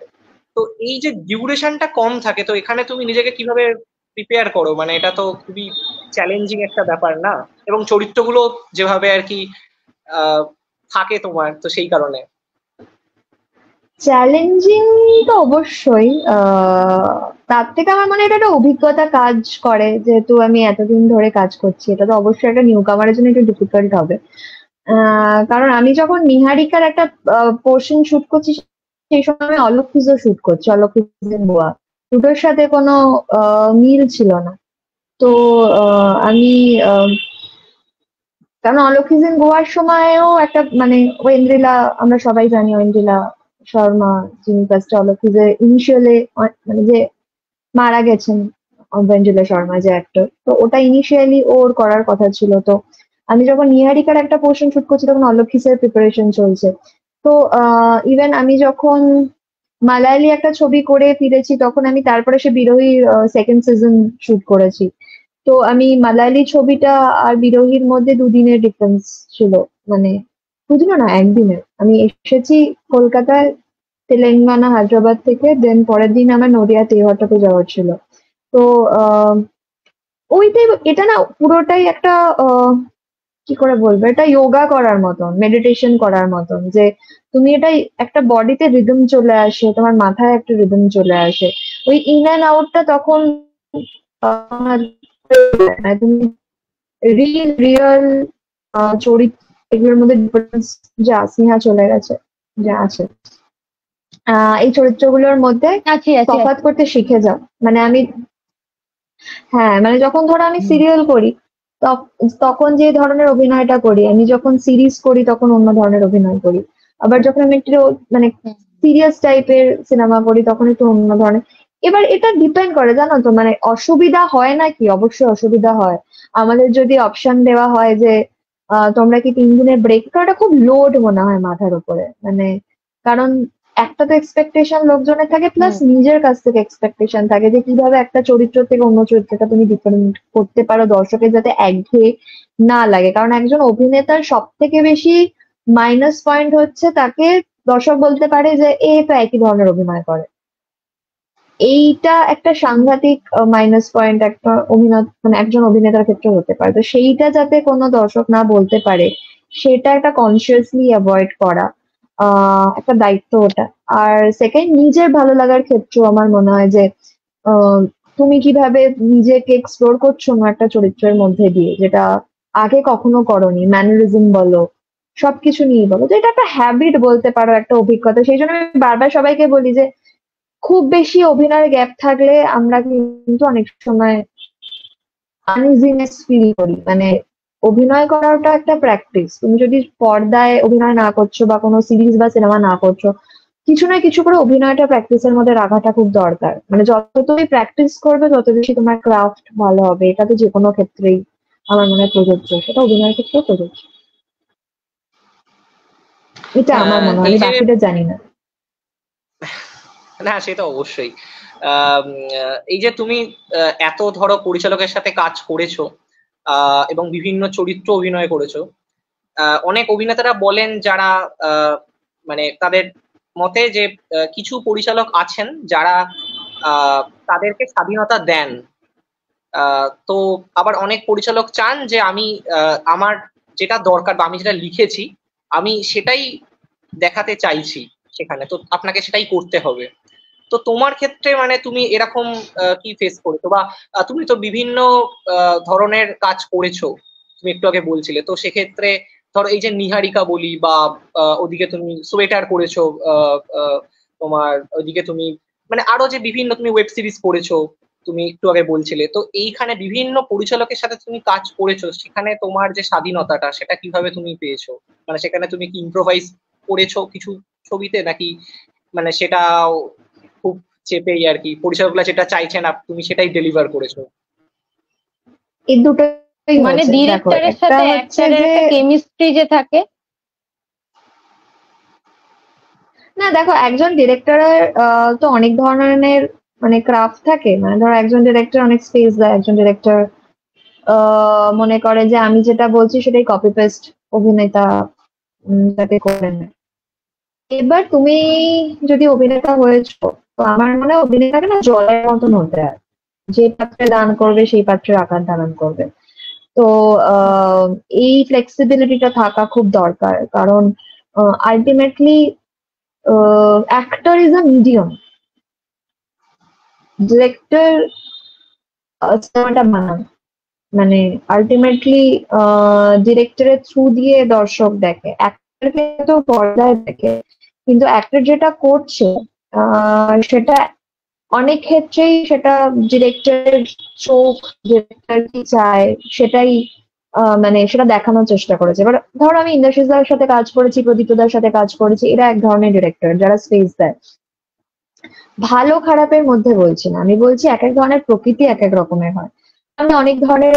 তো এই যে ডিউরেশনটা কম থাকে, তো এখানে তুমি নিজেকে কিভাবে প্রিপেয়ার করো? মানে এটা তো খুবই চ্যালেঞ্জিং একটা ব্যাপার না, এবং চরিত্রগুলো যেভাবে আর কি থাকে তোমার, তো সেই কারণে। চ্যালেঞ্জিং তো অবশ্যই, তার থেকে আমার মনে হয় এটা একটা অভিজ্ঞতা কাজ করে, যেহেতু আমি এতদিন ধরে কাজ করছি, এটা তো অবশ্যই একটা নিউ কামারের জন্য একটু ডিফিকাল্ট হবে। কারণ আমি যখন নিহারিকার একটা পোর্শন শুট করছি, সেই সময় আমি অলক্ষিজও শুট করছি, অলক্ষিজের গোয়া, দুটোর সাথে কোনো মিল ছিল না। তো আমি কারণ অলক্ষিজেন গোয়ার সময়ও একটা মানে ঐন্দ্রিলা, আমরা সবাই জানি ঐন্দ্রিলা শর্মা, যিনি ফার্স্ট অলক্ষিজে ইনিশিয়ালে মানে যে মারা গেছেন, ঐন্দ্রিলা শর্মা যে অ্যাক্টর, তো ওটা ইনিশিয়ালি ওর করার কথা ছিল। তো আমি যখন নিহারিকার একটা পোর্শন শুট করছি তখন অলক্ষিজের প্রিপারেশন চলছে। তো ইভেন আমি যখন মালায়ালি একটা ছবি করে ফিরেছি, তখন আমি তারপরে সে বিরোহী সেকেন্ড সিজন শুট করেছি। তো আমি মালায়ালি ছবিটা আর বিরোহীর মধ্যে 2 দিনের ডিফারেন্স ছিল, মানে 2 দিনও না, 1 দিনের। আমি এসেছি কলকাতায় তেলেঙ্গানা হায়দ্রাবাদ থেকে, দেন পরের দিন আমার নদিয়া তেহট্টাতে যাওয়ার ছিল। তো ওইটাই, এটা না পুরোটাই একটা কি করে বলবো, এটা যোগা করার মতন, মেডিটেশন করার মতন, যে তুমি এটাই একটা বডিতে রিদম চলে আসে, তোমার মাথায় একটা রিদম চলে আসে, ওই ইন অ্যান্ড আউটটা তখন তুমি রিয়েল চরিত্র, এগুলোর মধ্যে ডিফারেন্স যা স্নেহা চলে গেছে যা আছে, এই চরিত্রগুলোর মধ্যে তফাৎ করতে শিখে যাও। মানে আমি হ্যাঁ, মানে যখন ধরো আমি সিরিয়াল করি তখন যে ধরনের অভিনয়টা করি, আমি যখন সিরিজ করি তখন অন্য ধরনের অভিনয় করি, আবার যখন আমি একটু মানে সিরিয়াস টাইপের সিনেমা করি তখন একটু অন্য ধরনের। এবার এটা ডিপেন্ড করে জানো তো, মানে অসুবিধা হয় না কি, অবশ্যই অসুবিধা হয়। আমাদের যদি অপশন দেওয়া হয় যে তোমরা কি 3 দিনের ব্রেক, তো এটা খুব লোড মনে হয় মাথার উপরে, মানে কারণ একটা তো এক্সপেকটেশন লোকজনের থাকে, প্লাস নিজের কাছ থেকে এক্সপেকটেশন থাকে যে কিভাবে একটা চরিত্র থেকে অন্য চরিত্রটা তুমি ডিফারেন্ট করতে পারো, দর্শকের যাতে একঘেয়ে না লাগে। কারণ একজন অভিনেতার সব থেকে বেশি মাইনাস পয়েন্ট হচ্ছে তাকে দর্শক বলতে পারে যে এ তো একই ধরনের অভিনয় করে। এইটা একটা সাংঘাতিক মাইনাস পয়েন্ট একটা মানে একজন অভিনেতার ক্ষেত্রে হতে পারে। তো সেইটা যাতে কোনো দর্শক না বলতে পারে, সেটা একটা কনসিয়াসলি অ্যাভয়েড করা একটা দায়িত্ব ওটা। আর সেকেন্ড, নিজের ভালো লাগার ক্ষেত্রেও আমার মনে হয় যে তুমি কিভাবে নিজেকে এক্সপ্লোর করছো না একটা চরিত্রের মধ্যে দিয়ে, যেটা আগে কখনো করনি, ম্যানারিজম বলো, সবকিছু নিয়ে বলো। তো এটা একটা হ্যাবিট বলতে পারো, একটা অভিজ্ঞতা। সেই জন্য আমি বারবার সবাইকে বলি যে খুব বেশি অভিনয়ের গ্যাপ থাকলে আমরা কিন্তু অনেক সময় আনইজিনেস ফিল করি। মানে অভিনয় করাটা একটা প্র্যাকটিস। তুমি যদি পর্দায় অভিনয় না করছো বা কোনো সিরিজ বা সিনেমা না করছো, কিছু না কিছু করে অভিনয়টা প্র্যাকটিসের মধ্যে রাখাটা খুব দরকার। মানে যত তুমি প্র্যাকটিস করবে তত বেশি তোমার ক্রাফট ভালো হবে। এটা তো যে কোনো ক্ষেত্রেই আমার মনে হয় প্রযোজ্য, সেটা অভিনয়ের ক্ষেত্রেও প্রযোজ্য। এটা আমার মনে হয়, এই আমি যে বাকিটা জানি না। না সে তো অবশ্যই। এই যে তুমি এত ধরো পরিচালকের সাথে কাজ করেছো এবং বিভিন্ন চরিত্র অভিনয় করেছো, অনেক অভিনেতারা বলেন যারা মানে তাদের মতে যে কিছু পরিচালক আছেন যারা তাদেরকে স্বাধীনতা দেন, তো আবার অনেক পরিচালক চান যে আমি আমার যেটা দরকার বা আমি যেটা লিখেছি আমি সেটাই দেখাতে চাইছি সেখানে, তো আপনাকে সেটাই করতে হবে। তো তোমার ক্ষেত্রে মানে তুমি এরকম কি ফেস করেছো, বা তুমি তো বিভিন্ন ধরনের কাজ করেছো, তুমি একটু আগে বলছিলে, তো সেক্ষেত্রে ধরো এই যে নিহারিকা বলি বা ওদিকে তুমি সোয়েটার করেছো, তোমার ওদিকে তুমি মানে আরো যে বিভিন্ন তুমি ওয়েব সিরিজ করেছো তুমি একটু আগে বলছিলে, তো এইখানে বিভিন্ন পরিচালকের সাথে তুমি কাজ করেছো, সেখানে তোমার যে স্বাধীনতাটা সেটা কিভাবে তুমি পেয়েছো? মানে সেখানে তুমি কি ইম্প্রোভাইজ করেছো কিছু ছবিতে, নাকি মানে সেটা খুব চেপেই আর কি পরিচালকরা যেটা চাইছেন তুমি সেটাই ডেলিভার করেছো? এই দুটোই মানে হয়েছে। দেখো, ডিরেক্টরের একটা সাথে হচ্ছে অ্যাক্টরের যে একটা কেমিস্ট্রি যে থাকে। না, দেখো, একজন ডিরেক্টরের তো অনেক ধরনের মানে ক্রাফট থাকে। মানে ধরো একজন ডিরেক্টর অনেক স্পেস দেয়, একজন ডিরেক্টর মনে করে যে আমি যেটা বলছি সেটাই কপি পেস্ট অভিনেতা যাতে করে নেয়। এবার তুমি যদি অভিনেতা হয়েছো, তো আমার মনে হয় অভিনেতাকে না জলের মতন হতে হয়। যে পাত্রে দান করবে সেই পাত্রের আকার ধারণ করবে। তো আহ, এই ফ্লেক্সিবিলিটিটা থাকা খুব দরকার। কারণ ultimately actor is a medium, director সিনেমাটা বানান। মানে আলটিমেটলি ডিরেক্টরের থ্রু দিয়ে দর্শক দেখে, অ্যাক্টরকে তো পর্দায় দেখে। কিন্তু অ্যাক্টর যেটা করছে সেটা অনেক ক্ষেত্রেই সেটা ডিরেক্টরের চোখ, ডিরেক্টর কি চায় সেটাই মানে সেটা দেখানোর চেষ্টা করেছে। এবার ধরো আমি ইন্দ্রজিৎ দার সাথে কাজ করেছি, প্রদীপ্তদার সাথে কাজ করেছি, এরা এক ধরনের ডিরেক্টর যারা স্পেস দেয়। ভালো খারাপের মধ্যে বলছি না, আমি বলছি এক এক ধরনের প্রকৃতি এক এক রকমের হয়। আমি অনেক ধরনের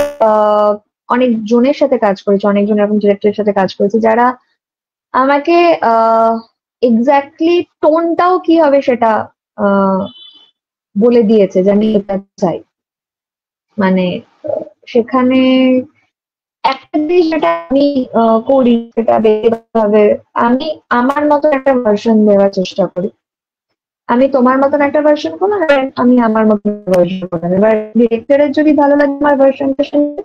অনেক জনের সাথে কাজ করেছি, অনেকজন এরকম ডিরেক্টরের সাথে কাজ করেছি যারা আমাকে এক্স্যাক্টলি টোনটাও কি হবে সেটা আহ বলে দিয়েছে যে আমি এটা চাই। মানে সেখানে একটা জিনিস যেটা আমি করি সেটা ব্যক্তিগতভাবে, আমি আমার মতো একটা ভার্সন দেওয়ার চেষ্টা করি। আমি তোমার মতন একটা ভার্সন করলাম, এবার আমি আমার মতন ভার্সন করলাম। এবার ডিরেক্টরের যদি ভালো লাগে আমার ভার্সনটা শুনবে,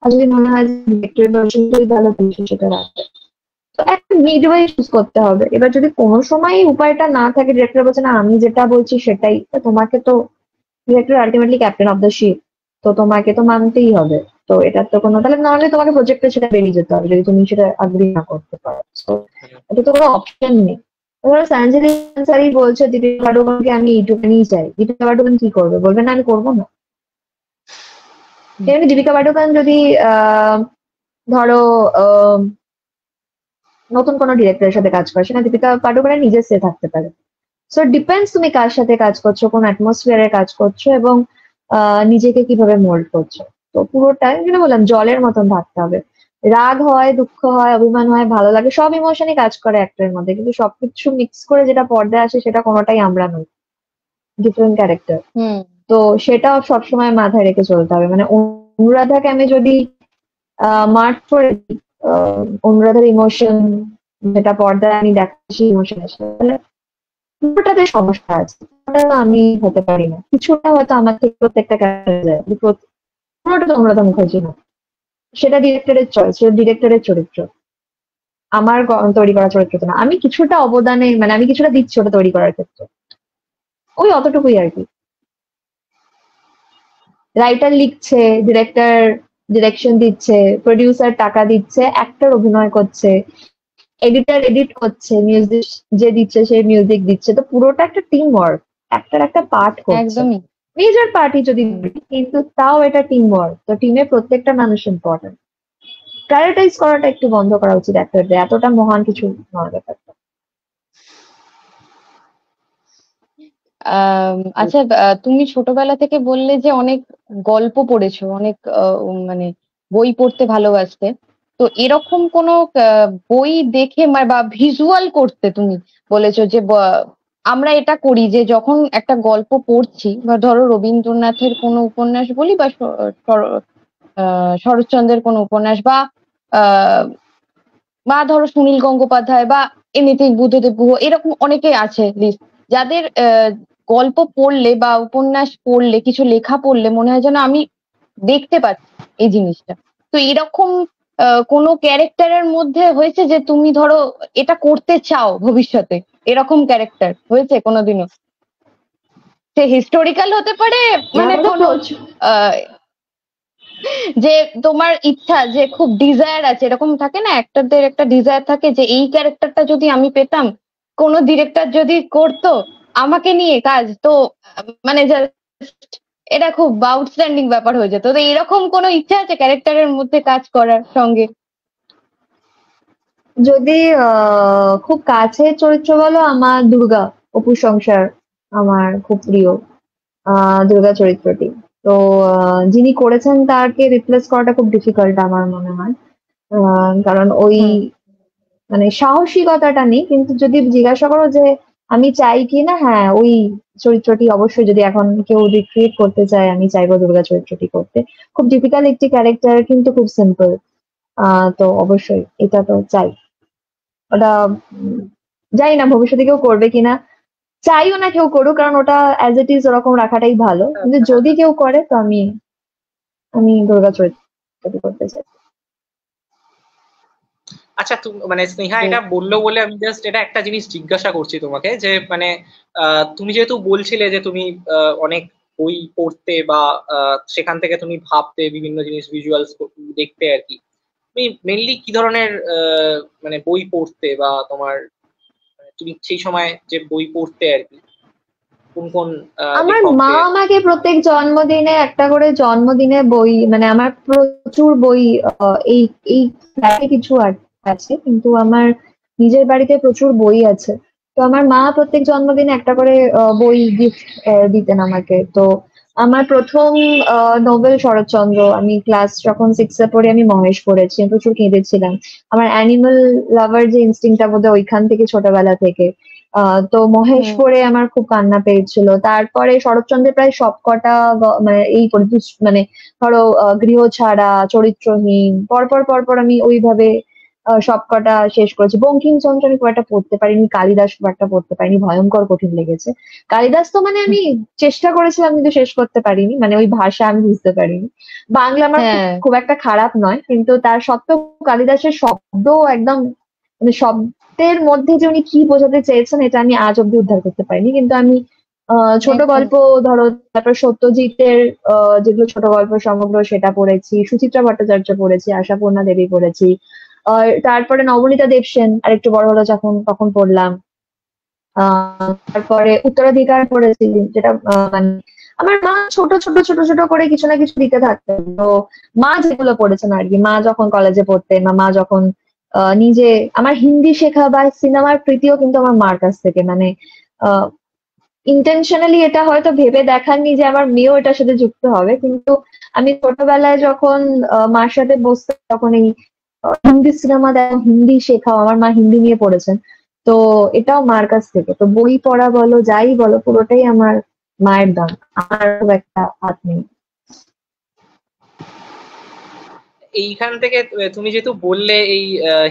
আর যদি মনে হয় ডিরেক্টরের ভার্সনটাই ভালো, তুমি সেটা রাখবে। তো একটা মিডওয়ে চুজ করতে হবে। এবার যদি কোনো সময় উপায়টা না থাকে, ডিরেক্টর বলছে না আমি যেটা বলছি সেটাই, তো তোমাকে তো, director ultimately captain of the ship, তো তোমাকে তো মানতেই হবে। তো এটার তো কোনো, তাহলে নাহলে তোমাকে প্রজেক্টে সেটা বেরিয়ে যেতে হবে যদি তুমি সেটা আগ্রী না করতে পারো। তো এটা তো কোনো অপশন নেই। ধরো সঞ্জলি আনসারি বলছে দীপিকা পাডুকোনকে আমি এইটুকুনি চাই, দীপিকা পাডুকোন কি করবে? বলবে না আমি করবো না। তেমনি দীপিকা পাডুকোন যদি ধরো নতুন কোনো ডিরেক্টরের সাথে কাজ করে, সেটা দীপিকা পাডুকোনের নিজের সে থাকতে পারে। সো ডিপেন্ডস তুমি কার সাথে কাজ করছো, কোন অ্যাটমসফিয়ারে কাজ করছো, এবং নিজেকে কিভাবে মোল্ড করছো। তো পুরোটাই যেটা বললাম জলের মতন থাকতে হবে। রাগ হয়, দুঃখ হয়, অভিমান হয়, ভালো লাগে, সব ইমোশনই কাজ করে অ্যাক্টরের মধ্যে, কিন্তু সবকিছু মিক্স করে যেটা পর্দায় আসে সেটা কোনোটাই আমরা নই, ডিফারেন্ট ক্যারেক্টার। হুম। তো সেটাও সবসময় মাথায় রেখে চলতে হবে। মানে অনুরাধাকে আমি যদি মার্ক করে দিই, অনুরাধার ইমোশন যেটা পর্দায় আমি দেখাচ্ছি ইমোশন আসে, তাহলে পুরোটাতে সমস্যা আছে, ওটা আমি হতে পারি না, কিছুটা হয়তো আমার থেকে প্রত্যেকটা ক্যারেক্টার যায়, কিন্তু পুরোটা তো অনুরাধা মুখার্জি না। সেটা ডিরেক্টরের চয়েস, সেটা ডিরেক্টরের চরিত্র, আমার তৈরি করা চরিত্র তো না। আমি কিছুটা অবদানে, মানে আমি কিছুটা দিচ্ছি ওটা তৈরি করার ক্ষেত্রে, ওই অতটুকুই আর কি। রাইটার লিখছে, ডিরেক্টর ডিরেকশন দিচ্ছে, প্রডিউসার টাকা দিচ্ছে, অ্যাক্টর অভিনয় করছে, এডিটর এডিট করছে, মিউজিক যে দিচ্ছে সে মিউজিক দিচ্ছে, তো পুরোটা একটা টিম ওয়ার্ক, অ্যাক্টর একটা পার্ট করছে, একদমই। মেজর পার্টি যদি বলি, কিন্তু তাও এটা টিম ওয়ার্ক, তো টিমে প্রত্যেকটা মানুষ ইম্পর্টেন্ট। প্রায়োরিটাইজ করাটা একটু বন্ধ করা উচিত অ্যাক্টরদের, এতটা মহান কিছু নয় ব্যাপারটা। আচ্ছা, তুমি ছোটবেলা থেকে বললে যে অনেক গল্প পড়েছো, অনেক মানে বই পড়তে ভালোবাসতে। তো এরকম কোনো বই দেখে বা ভিজুয়াল করতে তুমি বলেছো যে আমরা এটা করি যে যখন একটা গল্প পড়ছি, বা ধরো রবীন্দ্রনাথের কোনো উপন্যাস বলি, বা শরৎচন্দ্রের কোনো উপন্যাস, আহ বা ধরো সুনীল গঙ্গোপাধ্যায়, বা এমনিতেই বুদ্ধদেব গুহ, এরকম অনেকে আছে লিস্ট, যাদের গল্প পড়লে বা উপন্যাস পড়লে, কিছু লেখা পড়লে মনে হয় যেন আমি দেখতে পাচ্ছি এই জিনিসটা। তো এরকম কোনো ক্যারেক্টারের মধ্যে হয়েছে যে তুমি ধরো এটা করতে চাও ভবিষ্যতে, এরকম ক্যারেক্টার হয়েছে কোনোদিনও? সে হিস্টোরিক্যাল হতে পারে, মানে কোনো আহ যে তোমার ইচ্ছা, যে খুব ডিজায়ার আছে, এরকম থাকে না অ্যাক্টরদের, একটা ডিজায়ার থাকে যে এই ক্যারেক্টারটা যদি আমি পেতাম, কোন ডিরেক্টর যদি করতো আমাকে নিয়ে কাজ, তো মানে এটা খুব আউটস্ট্যান্ডিং ব্যাপার হয়ে যেত। তো এরকম কোনো ইচ্ছা আছে ক্যারেক্টারের মধ্যে কাজ করার সঙ্গে? যদি খুব কাছের চরিত্র বলো, আমার দুর্গা, অপু সংসার আমার খুব প্রিয় দুর্গা চরিত্রটি। তো যিনি করেছেন তাকে রিপ্লেস করাটা খুব ডিফিকাল্ট আমার মনে হয়, কারণ ওই মানে সাহসিকতাটা নেই। কিন্তু যদি জিজ্ঞাসা করো যে আমি চাই কি না, হ্যাঁ ওই চরিত্রটি অবশ্যই, যদি এখন কেউ রিক্রিয়েট করতে চায়, আমি চাইবো দুর্গা চরিত্রটি করতে। খুব ডিফিকাল্ট একটি ক্যারেক্টার, কিন্তু খুব সিম্পল। তো অবশ্যই এটা তো চাই। ওটা জানি না ভবিষ্যতে কেউ করবে কিনা, চাইও না কেউ করুক, কারণ ওটা অ্যাজ ইট ইজ ওরকম রাখাটাই ভালো। কিন্তু যদি কেউ করে তো আমি আমি দুর্গা চরিত্রটি করতে চাই। আচ্ছা, মানে স্নেহা এটা বললো বলে আমি জাস্ট এটা একটা জিনিস জিজ্ঞাসা করছি তোমাকে, যে মানে তুমি যেহেতু বলছিলে যে তুমি অনেক বই পড়তে, বা সেখান থেকে তুমি ভাবতে বিভিন্ন জিনিস, ভিজুয়ালস দেখতে আর কি, তুমি মেনলি কি ধরনের মানে বই পড়তে, বা তোমার তুমি সেই সময় যে বই পড়তে আর কি, কোন কোন আমার মা লেখকদের? আমাকে প্রত্যেক জন্মদিনে একটা করে জন্মদিনে বই, মানে আমার প্রচুর বই, এই এই ফ্ল্যাটে কিছু আছে, কিন্তু আমার নিজের বাড়িতে প্রচুর বই আছে। তো আমার মা প্রত্যেক জন্মদিনে একটা করে বই গিফট দিতেন আমাকে। তো আমার প্রথম নোবেল শরৎচন্দ্র, আমি ক্লাস যখন 6 এ পড়ি আমি মহেশ পড়েছি, আমি প্রচুর কেঁদেছিলাম। আমার অ্যানিমাল লাভার যে ইনস্টিংটা বোধহয় ওইখান থেকে, ছোটবেলা থেকে। তো মহেশ পড়ে আমার খুব কান্না পেয়েছিল। তারপরে শরৎচন্দ্রের প্রায় সবকটা মানে এই মানে ধরো গৃহ ছাড়া, চরিত্রহীন, পরপর পরপর আমি ওইভাবে সবকটা শেষ করেছি। বঙ্কিমচন্দ্র আমি খুব একটা পড়তে পারিনি, কালিদাস খুব একটা পড়তে পারিনি, ভয়ঙ্কর কঠিন লেগেছে। কালিদাস তো মানে আমি চেষ্টা করেছিলাম কিন্তু শেষ করতে পারিনি, মানে ওই ভাষা আমি বুঝতে পারিনি। বাংলা আমার খুব একটা খারাপ নয়, কিন্তু তার সত্ত্বেও কালিদাসের শব্দ একদম, মানে শব্দের মধ্যে যে উনি কি বোঝাতে চেয়েছেন এটা আমি আজ অব্দি উদ্ধার করতে পারিনি। কিন্তু আমি ছোট গল্প ধরো, তারপর সত্যজিতের যেগুলো ছোট গল্প সমগ্র সেটা পড়েছি, সুচিত্রা ভট্টাচার্য পড়েছি, আশাপূর্ণা দেবী পড়েছি, তারপরে নবনীতা দেবসেন আর একটু বড় হলো যখন তখন পড়লাম। তারপরে উত্তরাধিকার পড়েছি, যেটা মানে আমার মা ছোট ছোট ছোট ছোট করে কিছু না কিছু দিতে থাকতেন। তো মা যেগুলো পড়েছেন আর কি, মা যখন কলেজে পড়তেন, মা যখন নিজে, আমার হিন্দি শেখা বা সিনেমার প্রীতিও কিন্তু আমার মার কাছ থেকে, মানে ইন্টেনশনালি এটা হয়তো ভেবে দেখাননি যে আমার মেয়েও এটার সাথে যুক্ত হবে, কিন্তু আমি ছোটবেলায় যখন মার সাথে বসতে, তখন এই হিন্দি সিনেমা দেখো, হিন্দি শেখাও। আমার মা হিন্দি নিয়ে পড়েছেন, তো এটাও মার কাছ থেকে। তো বই পড়া বলো, যাই বলো, পুরোটাই আমার মায়ের দান, আমার খুব একটা হাত নেই। এইখান থেকে তুমি যেহেতু বললে এই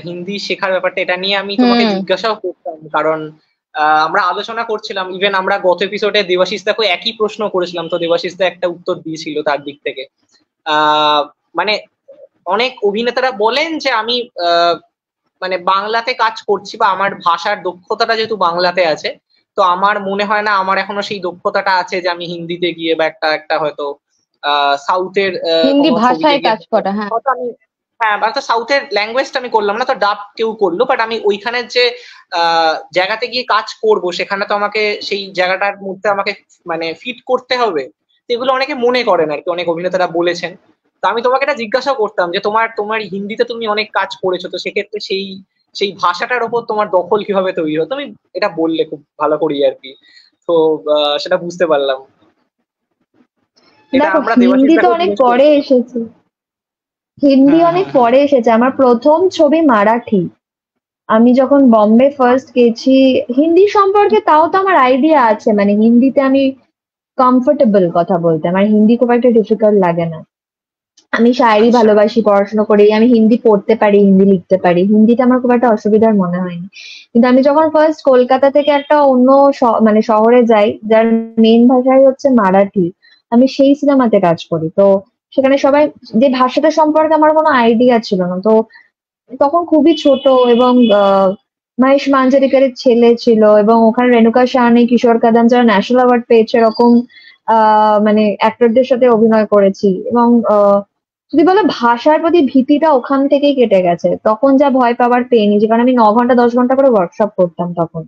হিন্দি শেখার ব্যাপারটা, এটা নিয়ে আমি তোমাকে হুম। জিজ্ঞাসাও করতাম, কারণ আমরা আলোচনা করছিলাম, ইভেন আমরা গত এপিসোডে দেবাশিস দাকে একই প্রশ্ন করেছিলাম, তো দেবাশিস দা একটা উত্তর দিয়েছিল তার দিক থেকে। আহ মানে অনেক অভিনেতারা বলেন যে আমি মানে বাংলাতে কাজ করছি, বা আমার ভাষার দক্ষতাটা যেহেতু বাংলাতে আছে, তো আমার মনে হয় না আমার এখনো সেই দক্ষতাটা আছে যে আমি হিন্দিতে গিয়ে বা একটা একটা হয়তো সাউথের হিন্দি কোনো ছবিতে ভাষায় গিয়ে কাজ করা, হ্যাঁ। হয়তো আমি, হ্যাঁ তো সাউথের ল্যাঙ্গুয়েজটা আমি করলাম না, তো ডাব কেউ করলো, বাট আমি ওইখানের যে জায়গাতে গিয়ে কাজ করব, সেখানে তো আমাকে সেই জায়গাটার মধ্যে আমাকে মানে ফিট করতে হবে। তো এগুলো অনেকে মনে করেন আর কি, অনেক অভিনেতারা বলেছেন। তো আমি তোমাকে এটা জিজ্ঞাসা করতাম যে তোমার তোমার হিন্দিতে তুমি অনেক কাজ করেছো, তো সেক্ষেত্রে সেই সেই ভাষাটার উপর তোমার দখল কিভাবে তৈরি হয়, তুমি এটা বললে খুব ভালো করি আর কি। তো সেটা বুঝতে পারলাম। এটা দেখো, আমরা দেবাশিস হিন্দি তো দাকেও অনেক জিজ্ঞেস পরে করেছিলাম। এসেছে, হিন্দি হুম অনেক হুম হুম। পরে এসেছে। আমার প্রথম ছবি মারাঠি। আমি যখন বম্বে ফার্স্ট গেছি, হিন্দি সম্পর্কে তাও তো আমার আইডিয়া আছে, মানে হিন্দিতে আমি কমফোর্টেবল কথা বলতে, আমার হিন্দি খুব একটা ডিফিকাল্ট লাগে না। আমি শায়েরি আচ্ছা। ভালোবাসি, পড়াশোনা করি, আমি হিন্দি পড়তে পারি, হিন্দি লিখতে পারি, হিন্দিতে আমার খুব একটা অসুবিধার মনে হয়নি। কিন্তু আমি যখন ফার্স্ট কলকাতা থেকে একটা অন্য মানে শহরে যাই, যার মেন ভাষাই হচ্ছে মারাঠি, আমি সেই সিনেমাতে কাজ করি। তো সেখানে সবাই, যে ভাষাটা সম্পর্কে আমার কোনো আইডিয়া ছিল না, তো তখন খুবই ছোট, এবং মহেশ মাঞ্জরেকরের ছেলে ছিল, এবং ওখানে রেণুকা সাহানি, কিশোর কাদাম, যারা ন্যাশনাল অ্যাওয়ার্ড পেয়েছে এরকম মানে অ্যাক্টরদের সাথে অভিনয় করেছি। এবং যদি বলো ভাষার প্রতি ভীতিটা ওখান থেকেই কেটে গেছে, তখন যা ভয় পাওয়ার পেয়ে নিয়েছি, কারণ আমি 9 ঘন্টা 10 ঘন্টা করে ওয়ার্কশপ করতাম তখন।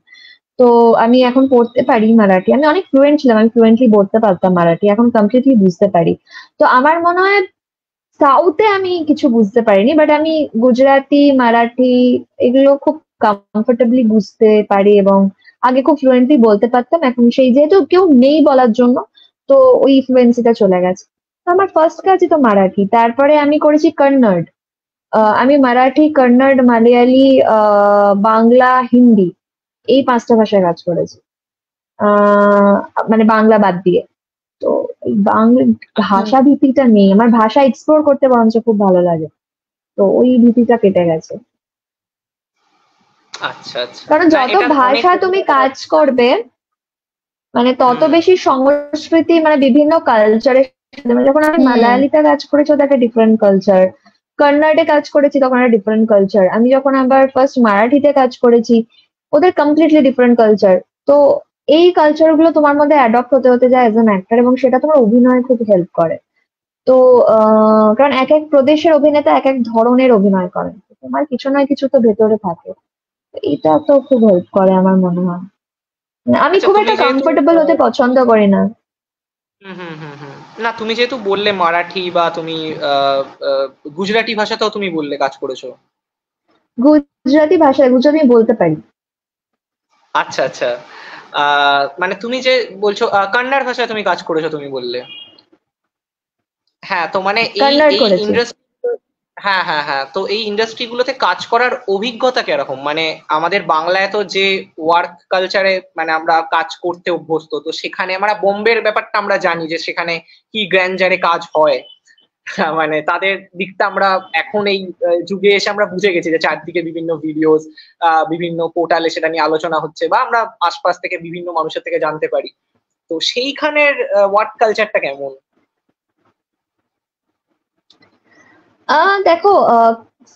তো আমি এখন পড়তে পারি মারাঠি, আমি অনেক ফ্লুয়েন্ট ছিলাম, আমি ফ্লুয়েন্টলি বলতে পারতাম মারাঠি, এখন কমপ্লিটলি বুঝতে পারি। তো আমার মনে হয় সাউথে আমি কিছু বুঝতে পারিনি, বাট আমি গুজরাটি, মারাঠি এগুলো খুব কমফোর্টেবলি বুঝতে পারি, এবং আগে খুব ফ্লুয়েন্টলি বলতে পারতাম, এখন সেই যেহেতু কেউ নেই বলার জন্য, তো ওই ফ্লুয়েন্সিটা চলে গেছে। তো আমার ফার্স্ট কাজই তো মারাঠি, তারপরে আমি করেছি কন্নড়। আমি মারাঠি, কন্নড়, মালয়ালি, বাংলা, হিন্দি, এই 5টা ভাষায় কাজ করেছি, আহ মানে বাংলা বাদ দিয়ে। তো এই বাংলা ভাষা ভীতিটা নেই আমার, ভাষা এক্সপ্লোর করতে বরঞ্চ খুব ভালো লাগে, তো ওই ভীতিটা কেটে গেছে। আচ্ছা আচ্ছা, কারণ না যত এটা অনেক ভাষা তুমি অভিনেতারা। কাজ করবে, মানে তত হুম বেশি সংস্কৃতি, মানে বিভিন্ন কালচারের সাথে, মানে যখন আমি হুম। মালায়ালিতে কাজ করেছি, ওটা একটা ডিফারেন্ট কালচার। কন্নড়ে কাজ করেছি, তখন একটা ডিফারেন্ট কালচার। আমি যখন আবার ফার্স্ট মারাঠিতে কাজ করেছি, ওদের কমপ্লিটলি ডিফারেন্ট কালচার। তো এই কালচার গুলো তোমার মধ্যে অ্যাডপ্ট হতে হতে যায় এজ অ্যান অ্যাক্টর, এবং সেটা তোমার অভিনয় খুব হেল্প করে। তো কারণ এক এক প্রদেশের অভিনেতা এক এক ধরনের অভিনয় করেন, তো তোমার কিছু নয় কিছু তো ভেতরে থাকে। তো এটা তো খুব হেল্প করে আমার মনে হয়। মানে আমি আচ্ছা, খুব তুমি একটা যেহেতু কমফোর্টেবল হতে পছন্দ করি না। হুম হুম হুম হুম, না তুমি যেহেতু বললে মারাঠি বা তুমি আহ, আহ, গুজরাটি ভাষাতেও তুমি বললে কাজ করেছো। গুজরাটি ভাষায়, গুজরাটি আমি বলতে পারি। আচ্ছা আচ্ছা, মানে তুমি যে বলছো কন্নড় ভাষায় তুমি কাজ করেছো তুমি বললে। হ্যাঁ, তো মানে এই কন্নড় এই করেছি। ইন্ডাস্ট্রি, হ্যাঁ হ্যাঁ হ্যাঁ, তো এই ইন্ডাস্ট্রি গুলোতে কাজ করার অভিজ্ঞতা কিরকম? মানে আমাদের বাংলায় তো যে ওয়ার্ক কালচারে মানে আমরা কাজ করতে অভ্যস্ত, তো সেখানে আমরা বোম্বের ব্যাপারটা আমরা জানি যে সেখানে কি গ্র্যান্ডারে কাজ হয়। মানে তাদের দিকটা আমরা এখন এই যুগে এসে আমরা বুঝে গেছি যে চারদিকে বিভিন্ন ভিডিওস, বিভিন্ন পোর্টালে সেটা নিয়ে আলোচনা হচ্ছে, বা আমরা আশপাশ থেকে বিভিন্ন মানুষের থেকে জানতে পারি। তো সেইখানের ওয়ার্ক কালচারটা কেমন? দেখো,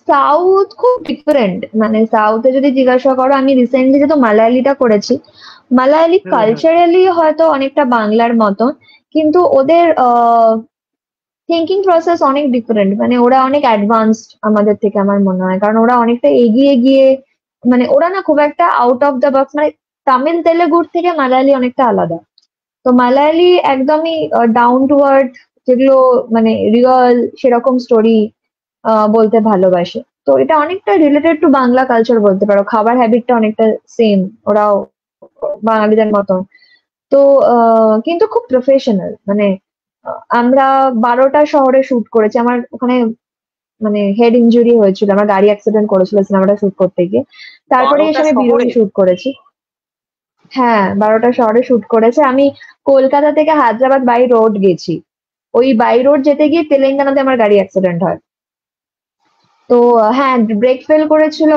সাউথ খুব ডিফারেন্ট, মানে সাউথে যদি জিজ্ঞাসা করো, আমি রিসেন্টলি যেহেতু মালায়ালিটা করেছি, মালায়ালি হুম হুম কালচারালি হয়তো অনেকটা বাংলার মতন, কিন্তু ওদের থিঙ্কিং প্রসেস অনেক ডিফারেন্ট, মানে ওরা অনেক অ্যাডভান্সড আমাদের থেকে আমার মনে হয়, কারণ ওরা অনেকটা এগিয়ে গিয়ে, মানে ওরা না খুব একটা আউট অফ দ্য বক্স, মানে তামিল তেলেগুর থেকে মালায়ালি অনেকটা আলাদা। তো মালায়ালি একদমই ডাউন টু আর্থ, যেগুলো মানে রিয়েল সেরকম স্টোরি বলতে ভালোবাসে। তো এটা অনেকটা রিলেটেড টু বাংলা কালচার বলতে পারো, খাবার হ্যাবিটটা অনেকটা সেম, ওরাও বাঙালিদের মতন। তো কিন্তু খুব প্রফেশনাল, মানে আমরা 12টা শহরে শুট করেছি, আমার ওখানে মানে হেড ইনজুরি হয়েছিল, আমার গাড়ি অ্যাক্সিডেন্ট করেছিল সিনেমাটা শুট করতে গিয়ে। তারপরে এসে 12টা আমি বিরোহী শহরে? শুট করেছি। হ্যাঁ, 12টা শহরে শুট করেছে। আমি কলকাতা থেকে হায়দ্রাবাদ বাই রোড গেছি। ওই বাই রোড যেতে গিয়ে তেলেঙ্গানাতে আমার গাড়ি অ্যাক্সিডেন্ট হয়। তো হ্যাঁ, ব্রেক ফেল করেছিল,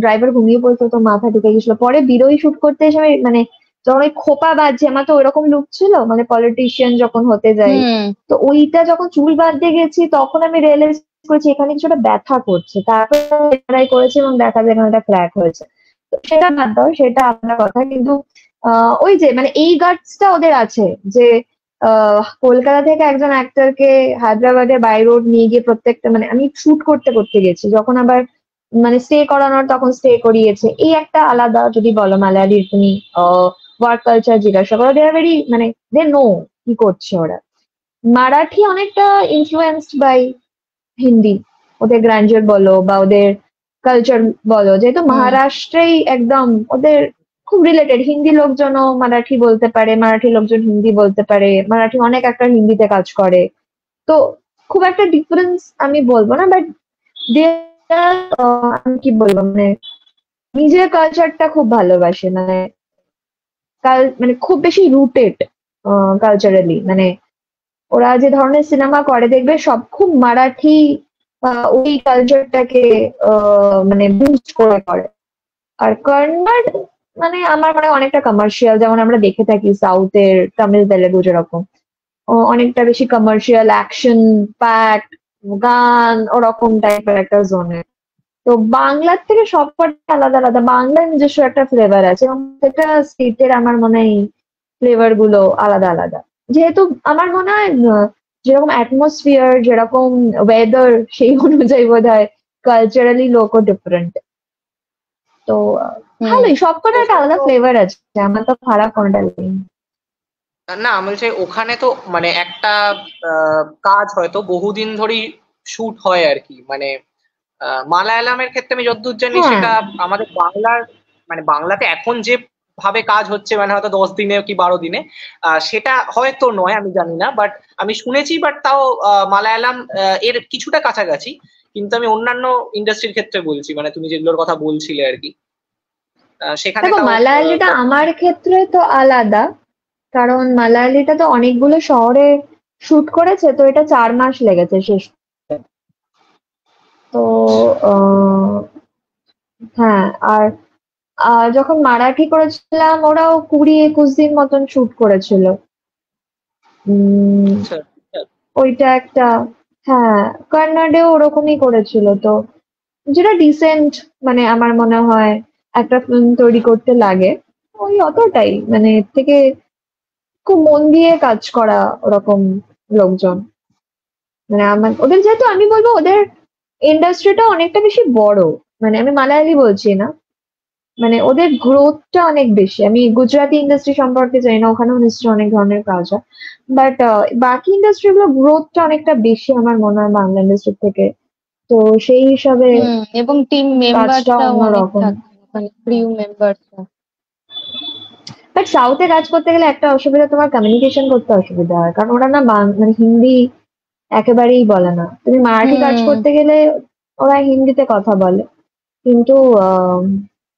ড্রাইভার ঘুমিয়ে পড়তো, তো মাথা ঢুকে গেছিল। পরে বিরোহী শুট করতে এসে আমি মানে যখন ওই খোপা বাজছে, আমার তো ওইরকম লুক ছিল মানে পলিটিশিয়ান যখন হতে যাই, হুম। তো ওইটা যখন চুল বাঁধতে গেছি তখন আমি রিয়েলাইজ করেছি এখানে কিছুটা ব্যথা করছে। তারপরে ট্রাই করেছি এবং দেখা যায় এখানে একটা ক্র্যাক হয়েছে। তো সেটা বাদ দাও, সেটা আপনার কথা। কিন্তু ওই যে মানে এই গার্ডসটা ওদের আছে যে কলকাতা থেকে একজন অ্যাক্টরকে হায়দ্রাবাদে বাই রোড নিয়ে গিয়ে প্রত্যেকটা মানে আমি শুট করতে করতে গেছি, যখন আবার মানে স্টে করানোর তখন স্টে করিয়েছে। এই একটা আলাদা, যদি বলো মালায়ালির তুমি ওয়ার্ক কালচার জিজ্ঞাসা করো, দে আর ভেরি মানে দে নো কি করছে ওরা। মারাঠি অনেকটা ইনফ্লুয়েন্সড বাই হিন্দি, ওদের গ্র্যান্ডার বলো বা ওদের কালচার বলো, যেহেতু মহারাষ্ট্রেই একদম ওদের খুব রিলেটেড। হিন্দি লোকজনও মারাঠি বলতে পারে, মারাঠি লোকজন হিন্দি বলতে পারে, মারাঠি অনেক একটা হিন্দিতে কাজ করে। তো খুব একটা ডিফারেন্স আমি বলবো না, বাট আমি কি বলবো মানে নিজের কালচারটা খুব ভালোবাসে, মানে মানে খুব বেশি রুটেড কালচারালি। মানে ওরা যে ধরনের সিনেমা করে দেখবে সব খুব মারাঠি ওই কালচারটাকে মানে বুস্ট করে করে। আর কন্নড় মানে আমার মনে হয় অনেকটা কমার্শিয়াল, যেমন আমরা দেখে থাকি সাউথের তামিল তেলেগু যেরকম অনেকটা বেশি কমার্শিয়াল, অ্যাকশন প্যাক গান ওরকম টাইপের একটা জোনে। তো বাংলার থেকে সবকটা আলাদা আলাদা, বাংলার নিজস্ব একটা ফ্লেভার আছে এবং সেটা স্টেটের আমার মনে হয় ফ্লেভার গুলো আলাদা আলাদা। যেহেতু আমার মনে হয় যেরকম অ্যাটমসফিয়ার, যেরকম ওয়েদার, সেই অনুযায়ী বোধ হয় কালচারালি লোকও ডিফারেন্ট। তো ভালোই, সবকটার একটা আলাদা ফ্লেভার আছে, আমার তো খারাপ কোনটা লাগেনি। না আমি বলছি ওখানে তো মানে একটা কাজ হয়তো বহুদিন ধরেই শুট হয় আর কি, মানে মালায়ালামের ক্ষেত্রে আমি যতদূর জানি হ্যাঁ, সেটা আমাদের বাংলার মানে বাংলাতে এখন যে ভাবে কাজ হচ্ছে মানে হয়তো 10 দিনে কি 12 দিনে, সেটা হয়তো নয় আমি জানি না, বাট আমি শুনেছি। বাট তাও মালায়ালাম এর কিছুটা কাছাকাছি। কিন্তু আমি অন্যান্য ইন্ডাস্ট্রির ক্ষেত্রে বলছি, মানে তুমি যেগুলোর কথা বলছিলে আর কি, সেখানে দেখো তাও মালায়ালিটা আমার ক্ষেত্রে তো আলাদা, কারণ মালায়ালিটা তো অনেকগুলো শহরে শুট করেছে, তো এটা 4 মাস লেগেছে শেষ করতে। তো আহ, হ্যাঁ, আর যখন মারাঠি করেছিলাম ওরাও 20-21 দিন মতন শুট করেছিল। উম, আচ্ছা, ওইটা একটা, হ্যাঁ, কর্নাডেও ওরকমই করেছিল। তো যেটা ডিসেন্ট মানে আমার মনে হয় একটা ফিল্ম তৈরি করতে লাগে, ওই অতটাই, মানে এর থেকে খুব মন দিয়ে কাজ করা ওরকম লোকজন। মানে আমার ওদের, যেহেতু আমি বলবো ওদের ইন্ডাস্ট্রিটা অনেকটা বেশি বড়, মানে আমি মালায়ালি বলছি না, মানে ওদের গ্রোথটা অনেক বেশি। আমি গুজরাটি ইন্ডাস্ট্রি সম্পর্কে জানি না, ওখানেও নিশ্চয়ই অনেক ধরনের কাজ হয়, বাট বাকি ইন্ডাস্ট্রি গুলো গ্রোথটা অনেকটা বেশি আমার মনে হয় বাংলা ইন্ডাস্ট্রি থেকে। তো সেই হিসাবে এবং টিম কাজটা মেম্বারটাও অনেক অন্যরকম। থাকে, মানে ক্রিউ মেম্বারটা। বাট সাউথে কাজ করতে গেলে একটা অসুবিধা, তোমার কমিউনিকেশন করতে অসুবিধা হয়, কারণ ওরা না মানে হিন্দি একেবারেই বলে না। তুমি মারাঠি কাজ হুম। করতে গেলে ওরা হিন্দিতে কথা বলে, কিন্তু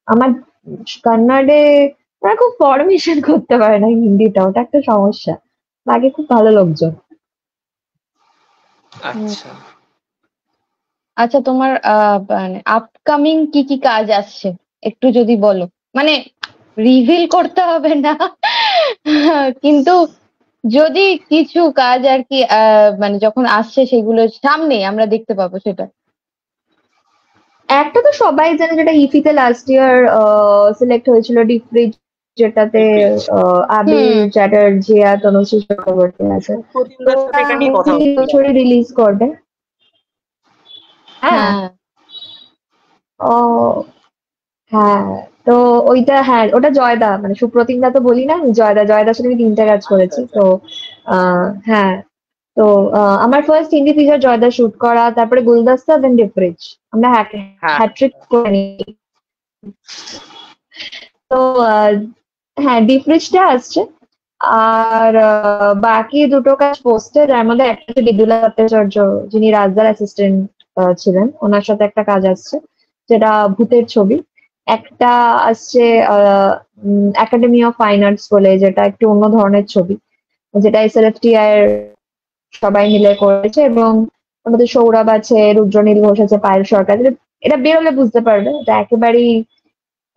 আমার কন্নড়ে ওরা খুব ফরমেশন করতে পারে না হিন্দিটা, ওটা একটা সমস্যা। বাকি খুব ভালো লোকজন। আচ্ছা। আচ্ছা, তোমার মানে আপকামিং কি কি কাজ আসছে একটু যদি বলো, মানে রিভিল করতে হবে না কিন্তু যদি কিছু কাজ আর কি মানে যখন আসছে সেগুলো সামনে আমরা দেখতে পাবো সেটা। একটা তো সবাই জানে, যেটা ইফিতে লাস্ট ইয়ার সিলেক্ট হয়েছিল, ডিপ ফ্রিজ, যেটাতে Bridge। আবির হুম। চ্যাটার্জি আর তনুশ্রী চক্রবর্তী আছে। তো সুপ্রতিমদার সাথে ওরা এটা নিয়ে কথা মেবি হচ্ছিল। বছরই রিলিজ করবে। হ্যাঁ। হ্যাঁ। ও হ্যাঁ, তো ওইটা, হ্যাঁ ওটা জয়দা, মানে সুপ্রতিম দা তো বলি না, জয়দার সাথে আমি 3টে কাজ আচ্ছা করেছি। আচ্ছা। তো হ্যাঁ, তো আমার first Hindi feature Joyda shoot করা, তারপরে গুলদস্তা, দেন ডিফরিজ, আমরা হ্যাঁ। হ্যাট্রিক করে নিই। তো হ্যাঁ, ডিফরিজটা আসছে। আর বাকি দুটো কাজ পোস্টে, যার মধ্যে একটা হচ্ছে বিদুলা ভট্টাচার্য, যিনি রাজদার অ্যাসিস্ট্যান্ট, ছিলেন, ওনার সাথে একটা কাজ আসছে যেটা ভূতের ছবি। একটা আসছে একাডেমি অফ ফাইন আর্টস বলে, যেটা একটু অন্য ধরনের ছবি, যেটা SLFTI এর সবাই মিলে করেছে, এবং আমাদের সৌরভ আছে, রুদ্রনীল ঘোষ আছে, পায়েল সরকার। এটা বেরোলে বুঝতে পারবে, এটা একেবারেই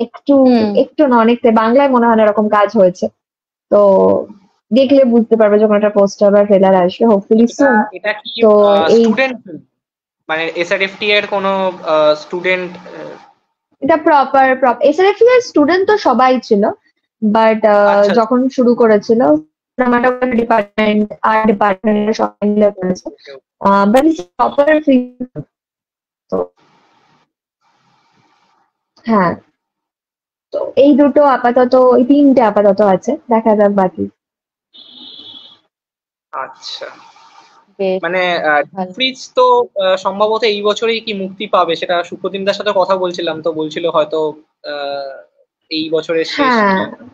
একটু একটু না অনেকটা বাংলায় মনে হয় না এরকম কাজ হয়েছে। তো দেখলে বুঝতে পারবে যখন একটা পোস্টার বা ট্রেলার আসবে, হোপফুলি সুন। এটা কি তো এই স্টুডেন্ট, মানে SRFT এর কোনো স্টুডেন্ট? এটা প্রপার SRFTI এর স্টুডেন্ট তো সবাই ছিল, বাট আচ্ছা যখন শুরু করেছিল সিনেমাটা ডিপার্টমেন্ট আর ডিপার্টমেন্টের সবাই মিলে করেছে, বাট প্রপার তো হ্যাঁ। তো এই দুটো আপাতত, এই তিনটে আপাতত আছে, দেখা যাক বাকি। আচ্ছা, বেশ মানে ভালো। ফ্রিজ তো সম্ভবত এই বছরেই কি মুক্তি পাবে, সেটা সুপ্রতিমদার সাথে কথা বলছিলাম, তো বলছিল হয়তো এই বছরের শেষ হ্যাঁ, কি।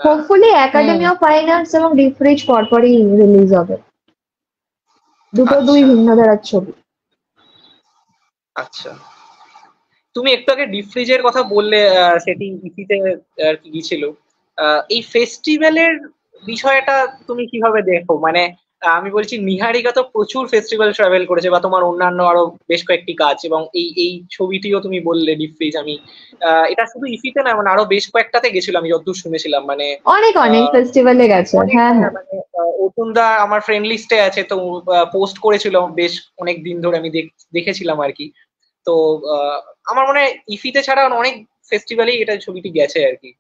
Hopefully academy of fine arts এবং ডিফ্রিজ পরপরই রিলিজ হবে, দুটো দুই আচ্ছা ভিন্ন ধারার ছবি। আচ্ছা, তুমি একটু আগে ডিপ ফ্রিজের কথা বললে, সেটি ইসিতে আর কি গিয়েছিল। এই ফেস্টিভ্যালের বিষয়টা তুমি কিভাবে দেখো? মানে আমি বলছি, নিহারিকা তো প্রচুর ফেস্টিভ্যাল ট্রাভেল করেছে, বা তোমার অন্যান্য আরো বেশ কয়েকটি কাজ, এবং এই এই ছবিটিও তুমি বললে ডিপ ফ্রিজ। আমি এটা শুধু ইসিতে না, মানে আরো বেশ কয়েকটাতে গেছিলাম আমি যতদূর শুনেছিলাম, মানে অনেক অনেক ফেস্টিভ্যালে গেছে, অনেক, হ্যাঁ হ্যাঁ। মানে অতুলদা আমার ফ্রেন্ড লিস্টে আছে, তো পোস্ট করেছিল বেশ অনেক দিন ধরে, আমি দেখেছিলাম আর কি। তো আমার মনে হয় ইফিতে ছাড়া অনেক ফেস্টিভ্যালেই এটা ছবিটি গেছে আর কি।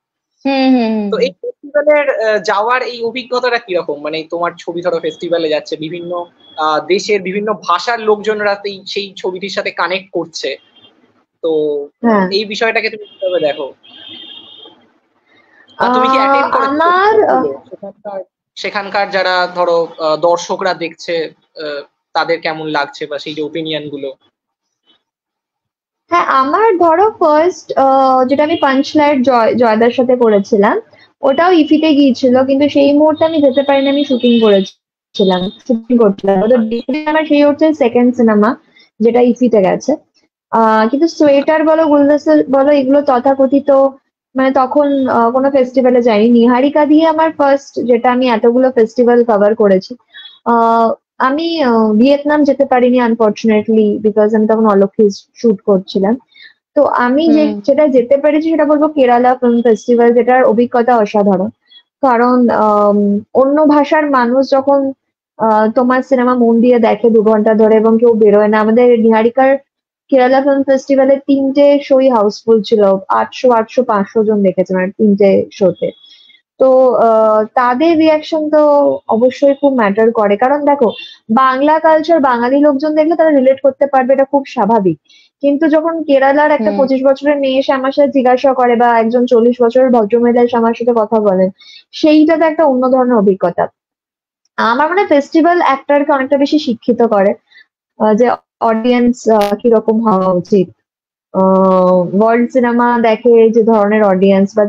তো এই ফেস্টিভ্যালের যাওয়ার এই অভিজ্ঞতাটা কিরকম? মানে তোমার ছবি ধরো ফেস্টিভ্যালে যাচ্ছে, বিভিন্ন দেশের বিভিন্ন ভাষার লোকজনরা সেই ছবিটির সাথে কানেক্ট করছে, তো হ্যাঁ এই বিষয়টাকে তুমি কিভাবে দেখো? আর তুমি কি অ্যাটেন্ড করেছো আমার সেখানকার সেখানকার যারা ধরো দর্শকরা দেখছে, আহ, তাদের কেমন লাগছে, বা সেই যে ওপিনিয়ন গুলো? হ্যাঁ, আমার ধরো ফার্স্ট যেটা আমি পাঞ্চলাইট জয়দার সাথে করেছিলাম, ওটাও ইফিতে গিয়েছিল, কিন্তু সেই মুহূর্তে আমি যেতে পারিনি, আমি শুটিং করছিলাম। ওদের আমার সেই হচ্ছে সেকেন্ড সিনেমা যেটা ইফিতে গেছে। কিন্তু সোয়েটার বলো, গুলদস্তা বলো, এগুলো তথাকথিত মানে তখন কোনো ফেস্টিভ্যালে যাইনি। নিহারিকা দিয়ে আমার ফার্স্ট, যেটা আমি এতগুলো ফেস্টিভ্যাল কভার করেছি। আহ আমি ভিয়েতনাম যেতে পারিনি আনফর্চুনেটলি, বিকজ আমি তখন অলক্ষী শুট করছিলাম। তো আমি যেটা যেতে পেরেছি সেটা বলবো কেরালা ফিল্ম ফেস্টিভ্যাল, যেটার অভিজ্ঞতা অসাধারণ। কারণ অন্য ভাষার মানুষ যখন তোমার সিনেমা মন দিয়ে দেখে 2 ঘন্টা ধরে এবং কেউ বেরোয় না, আমাদের নিহারিকার কেরালা ফিল্ম ফেস্টিভ্যালে 3টে শোই হাউসফুল ছিল, 800, 500 জন দেখেছে মানে 3টে শোতে। তো তাদের রিয়াকশন তো অবশ্যই খুব ম্যাটার করে, কারণ দেখো বাংলা কালচার বাঙালি লোকজন দেখলে তারা রিলেট করতে পারবে, এটা খুব স্বাভাবিক। কিন্তু যখন কেরালার একটা 25 বছরের মেয়ে এসে আমার সাথে জিজ্ঞাসা করে, বা একজন 40 বছরের ভদ্রমহিলা এসে আমার সাথে কথা বলেন, সেইটাতে একটা অন্য ধরনের অভিজ্ঞতা। আমার মনে হয় ফেস্টিভ্যাল অ্যাক্টরকে অনেকটা বেশি শিক্ষিত করে, যে অডিয়েন্স কিরকম হওয়া উচিত। ওয়ার্ল্ড সিনেমা দেখে যে ধরনের অডিয়েন্স, বা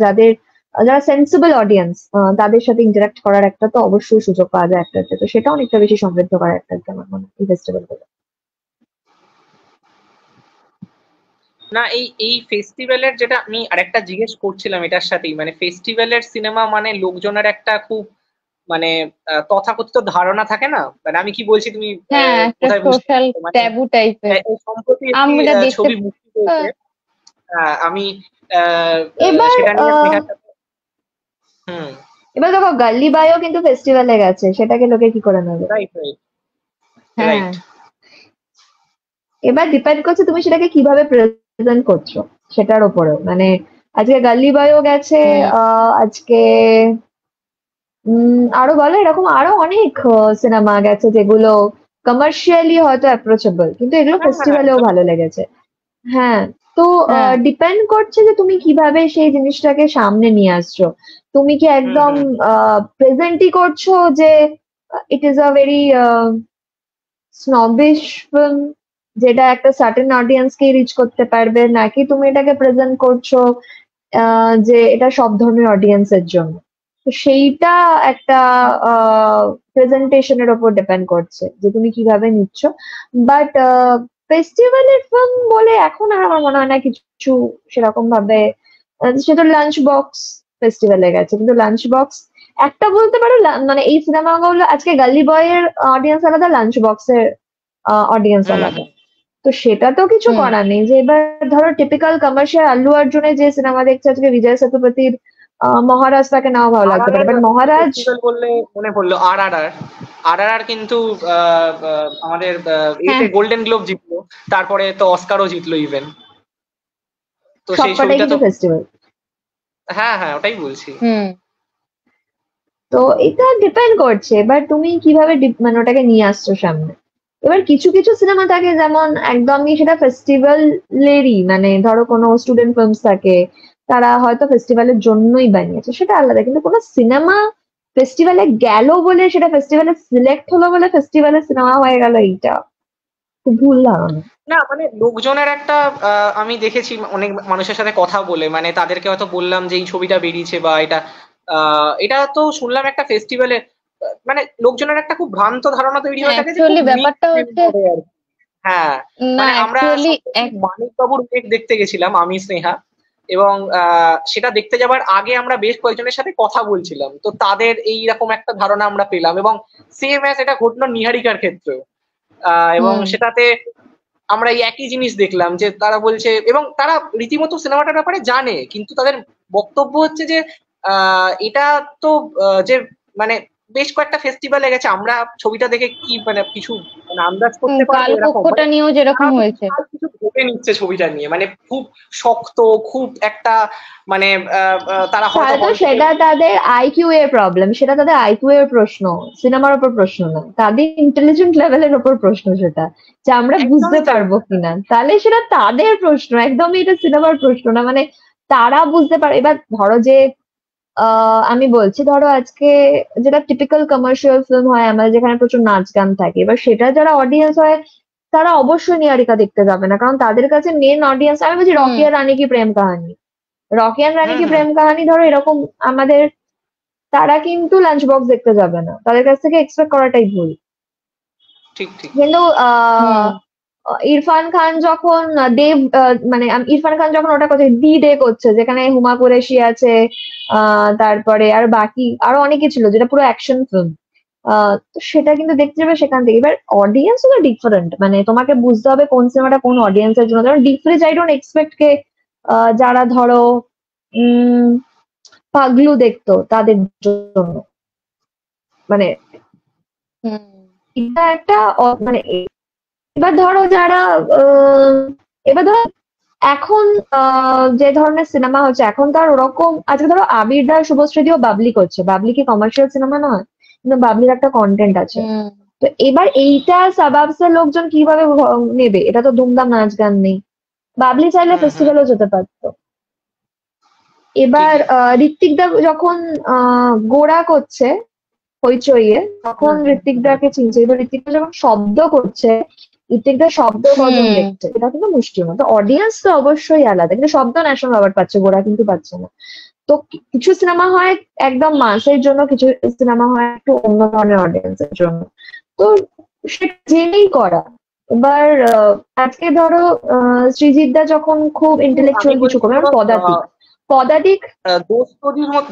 যারা সেন্সিবল অডিয়েন্স, তাদের সাথে ইন্টারাক্ট করার একটা তো অবশ্যই সুযোগ পাওয়া যায় অ্যাক্টরকে, তো সেটা অনেকটা বেশি সমৃদ্ধ করে অ্যাক্টরকে আমার মনে হয় এই ফেস্টিভ্যাল গুলো। না, এই এই ফেস্টিভ্যালের যেটা আমি আরেকটা জিজ্ঞেস করছিলাম এটার সাথেই, মানে ফেস্টিভ্যালের সিনেমা মানে লোকজনের একটা খুব, মানে তথাকথিত ধারণা থাকে না, মানে আমি কি বলছি তুমি হ্যাঁ, একটা বোধহয় বুঝতে সোশ্যাল পারছো। মানে ট্যাবু টাইপের এই সম্প্রতি একটি আমরা দেখতে। ছবি মুক্তি পেয়েছে, আমি এবার সেটা নিয়ে স্নেহার সাথে। হুম। এবার দেখো গাল্লি বায়ও কিন্তু ফেস্টিভ্যালে গেছে, সেটাকে লোকে কি করে নেবে? রাইট রাইট হ্যাঁ, রাইট। এবার ডিপেন্ড করছে তুমি সেটাকে কিভাবে প্রেজেন্ট করছো সেটার উপরেও। মানে আজকে গাল্লি বায়ও গেছে, আজকে আরো বলো, এরকম আরো অনেক সিনেমা গেছে যেগুলো কমার্শিয়ালি হয়তো অ্যাপ্রোচেবল, কিন্তু এগুলো হ্যাঁ হ্যাঁ, ফেস্টিভ্যালেও একদম। ভালো লেগেছে। হ্যাঁ। তো হ্যাঁ, ডিপেন্ড করছে যে তুমি কিভাবে সেই জিনিসটাকে সামনে নিয়ে আসছো। তুমি কি হুম একদম হুম। প্রেজেন্টই করছো যে it is a very snobbish film, যেটা একটা সার্টেন অডিয়েন্সকে রিচ করতে পারবে, নাকি তুমি এটাকে প্রেজেন্ট করছো যে এটা সব ধরনের অডিয়েন্সের জন্য। তো সেইটা একটা প্রেজেন্টেশনের ওপর ডিপেন্ড করছে যে তুমি কিভাবে নিচ্ছ। বাট ফেস্টিভ্যালের ফিল্ম বলে এখন আর আমার মনে হয় না কিছু সেরকম ভাবে। সেটা লাঞ্চ বক্স ফেস্টিভ্যালে গেছে, কিন্তু লাঞ্চ বক্স একটা বলতে পারো মানে এই সিনেমাগুলো আজকে গালি বয়ের অডিয়েন্স আলাদা, লাঞ্চ বক্সের অডিয়েন্স আলাদা। তো সেটা তো কিছু করার নেই যে এবার ধরো টিপিক্যাল কমার্শিয়াল আল্লু অর্জুনের যে সিনেমা দেখছে আজকে বিজয় সেতুপতির মহারাজ তাকে নাও ভালো লাগতে পারে, বাট মহারাজ বললে মনে পড়লো আর কিন্তু আমাদের এতে গোল্ডেন গ্লোব জিতলো, তারপরে তো অস্কারও জিতলো ইভেন। তো সেই ছবিটা তো ফেস্টিভ্যাল। হ্যাঁ হ্যাঁ ওটাই বলছি। তো এটা ডিপেন্ড করছে এবার তুমি কিভাবে মানে ওটাকে নিয়ে আসছো সামনে। এবার কিছু কিছু সিনেমা থাকে যেমন একদমই সেটা ফেস্টিভ্যালেরই, মানে ধরো কোনো স্টুডেন্ট ফিল্মস থাকে, তারা হয়তো ফেস্টিভ্যালের জন্যই বানিয়েছে, সেটা আলাদা। কিন্তু কোনো সিনেমা ফেস্টিভ্যালে গেল বলে সেটা ফেস্টিভ্যালে সিলেক্ট হলো বলে ফেস্টিভ্যালের সিনেমা হয়ে গেল, এইটা খুব ভুল ধারণা। না মানে লোকজনের একটা আমি দেখেছি অনেক মানুষের সাথে কথা বলে, মানে তাদেরকে হয়তো বললাম যে এই ছবিটা বেরিয়েছে বা এটা তো শুনলাম একটা ফেস্টিভ্যালে, মানে লোকজনের একটা খুব ভ্রান্ত ধারণা তৈরি হয়ে থাকে যে ব্যাপারটা হচ্ছে হ্যাঁ, মানে আমরা মানিক বাবুর মেঘ দেখতে গেছিলাম আমি স্নেহা, এবং সেটা দেখতে যাবার আগে আমরা বেশ কয়েকজনের সাথে কথা বলছিলাম, তো তাদের এইরকম একটা ধারণা আমরা পেলাম, এবং সেম অ্যাজ এটা ঘটলো নিহারিকার ক্ষেত্রেও। এবং সেটাতে আমরা এই একই জিনিস দেখলাম যে তারা বলছে, এবং তারা রীতিমতো সিনেমাটার ব্যাপারে জানে, কিন্তু তাদের বক্তব্য হচ্ছে যে এটা তো যে মানে বেশ কয়েকটা ফেস্টিভ্যালে গেছে, আমরা ছবিটা দেখে কি মানে কিছু মানে আন্দাজ করতে পারবো এরকম নিয়েও যেরকম হয়েছে কিছু ভেবে নিচ্ছে ছবিটা নিয়ে, মানে খুব শক্ত, খুব একটা মানে তারা হয়তো সেটা তাদের আইকিউ এর প্রবলেম, সেটা তাদের আইকিউ এর প্রশ্ন, সিনেমার উপর প্রশ্ন না, তাদের ইন্টেলিজেন্ট লেভেলের উপর প্রশ্ন সেটা, যে আমরা বুঝতে পারবো কিনা, তাহলে সেটা তাদের প্রশ্ন, একদমই এটা সিনেমার প্রশ্ন না। মানে তারা বুঝতে পারে। এবার ধরো যে আমি বলছি ধরো আজকে যেটা টিপিক্যাল কমার্শিয়াল ফিল্ম হয় আমাদের, যেখানে প্রচুর নাচ গান থাকে, এবার সেটা যারা অডিয়েন্স হয় তারা অবশ্যই নিহারিকা দেখতে যাবে না, কারণ তাদের কাছে মেন অডিয়েন্স, আমি বলছি রকি আর রানী কি প্রেম কাহানি, রকি আর রানী কি প্রেম কাহানি ধরো এরকম আমাদের, তারা কিন্তু লাঞ্চ বক্স দেখতে যাবে না, তাদের কাছ থেকে এক্সপেক্ট করাটাই ভুল। কিন্তু ইরফান খান যখন মানে ইরফান খান যখন ওটা করছে ডি ডে করছে, যেখানে হুমা কুরেশি আছে, তারপরে আর বাকি আরো অনেকে ছিল, যেটা পুরো অ্যাকশন ফিল্ম, সেটা কিন্তু দেখতে যাবে সেখান থেকে। এবার অডিয়েন্স তো ডিফারেন্ট, মানে তোমাকে বুঝতে হবে কোন সিনেমাটা কোন অডিয়েন্সের জন্য। ধরো ডিফারেন্ট, আই ডোন্ট এক্সপেক্ট কে যারা ধরো পাগলু দেখতো তাদের জন্য, মানে এটা একটা মানে এবার ধরো যারা এবার ধরো এখন যে ধরনের সিনেমা হচ্ছে এখন তো আর ওরকম, আজকে ধরো আবির দা শুভশ্রী ও বাবলি করছে, বাবলি কি কমার্শিয়াল সিনেমা নয়, কিন্তু বাবলির একটা কন্টেন্ট আছে। তো এবার এইটা সাবাবসের লোকজন কিভাবে নেবে, এটা তো ধুমধাম নাচ গান নেই, বাবলি চাইলে ফেস্টিভ্যালও যেতে পারতো। এবার ঋত্বিক দা যখন গোড়া করছে হইচইয়ে, তখন ঋত্বিক দাকে চিনছে, এবার ঋত্বিক দা যখন শব্দ করছে, ঋত্বিক দা শব্দ কজন দেখছে, এটা কিন্তু মুষ্টির মতো। অডিয়েন্স তো অবশ্যই আলাদা, কিন্তু শব্দ ন্যাশনাল অ্যাওয়ার্ড পাচ্ছে, গোড়া কিন্তু পাচ্ছে না। তো কিছু সিনেমা হয় একদম মাসের জন্য, কিছু সিনেমা হয় একটু অন্য ধরনের অডিয়েন্সের জন্য, তো সেটা জেনেই করা। এবার আজকে ধরো সৃজিত দা যখন খুব ইন্টেলেকচুয়াল কিছু করবে, পদাতিক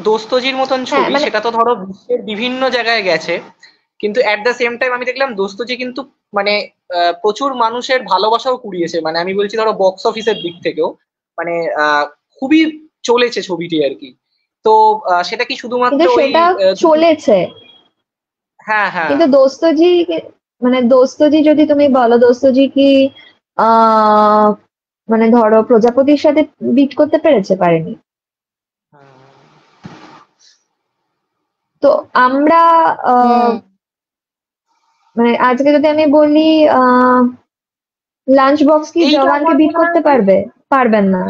দোস্তজির মতন ছবি, সেটা তো ধরো বিশ্বের বিভিন্ন জায়গায় গেছে, কিন্তু এট দ্য সেম টাইম আমি দেখলাম দোস্তজি কিন্তু মানে প্রচুর মানুষের ভালোবাসাও কুড়িয়েছে, মানে আমি বলছি ধরো বক্স অফিসের দিক থেকেও মানে খুবই চলেছে ছবিটি আর কি। তো সেটা কি শুধুমাত্র চলেছে? হ্যাঁ হ্যাঁ, কিন্তু দোস্তজি মানে দোস্তজি যদি তুমি বলো, দোস্তজি কি মানে ধরো প্রজাপতির সাথে বিট করতে পেরেছে? পারেনি। তো আমরা মানে আজকে যদি আমি বলি লাঞ্চ বক্স কি জওয়ানকে বিট করতে পারবে? পারবেন না।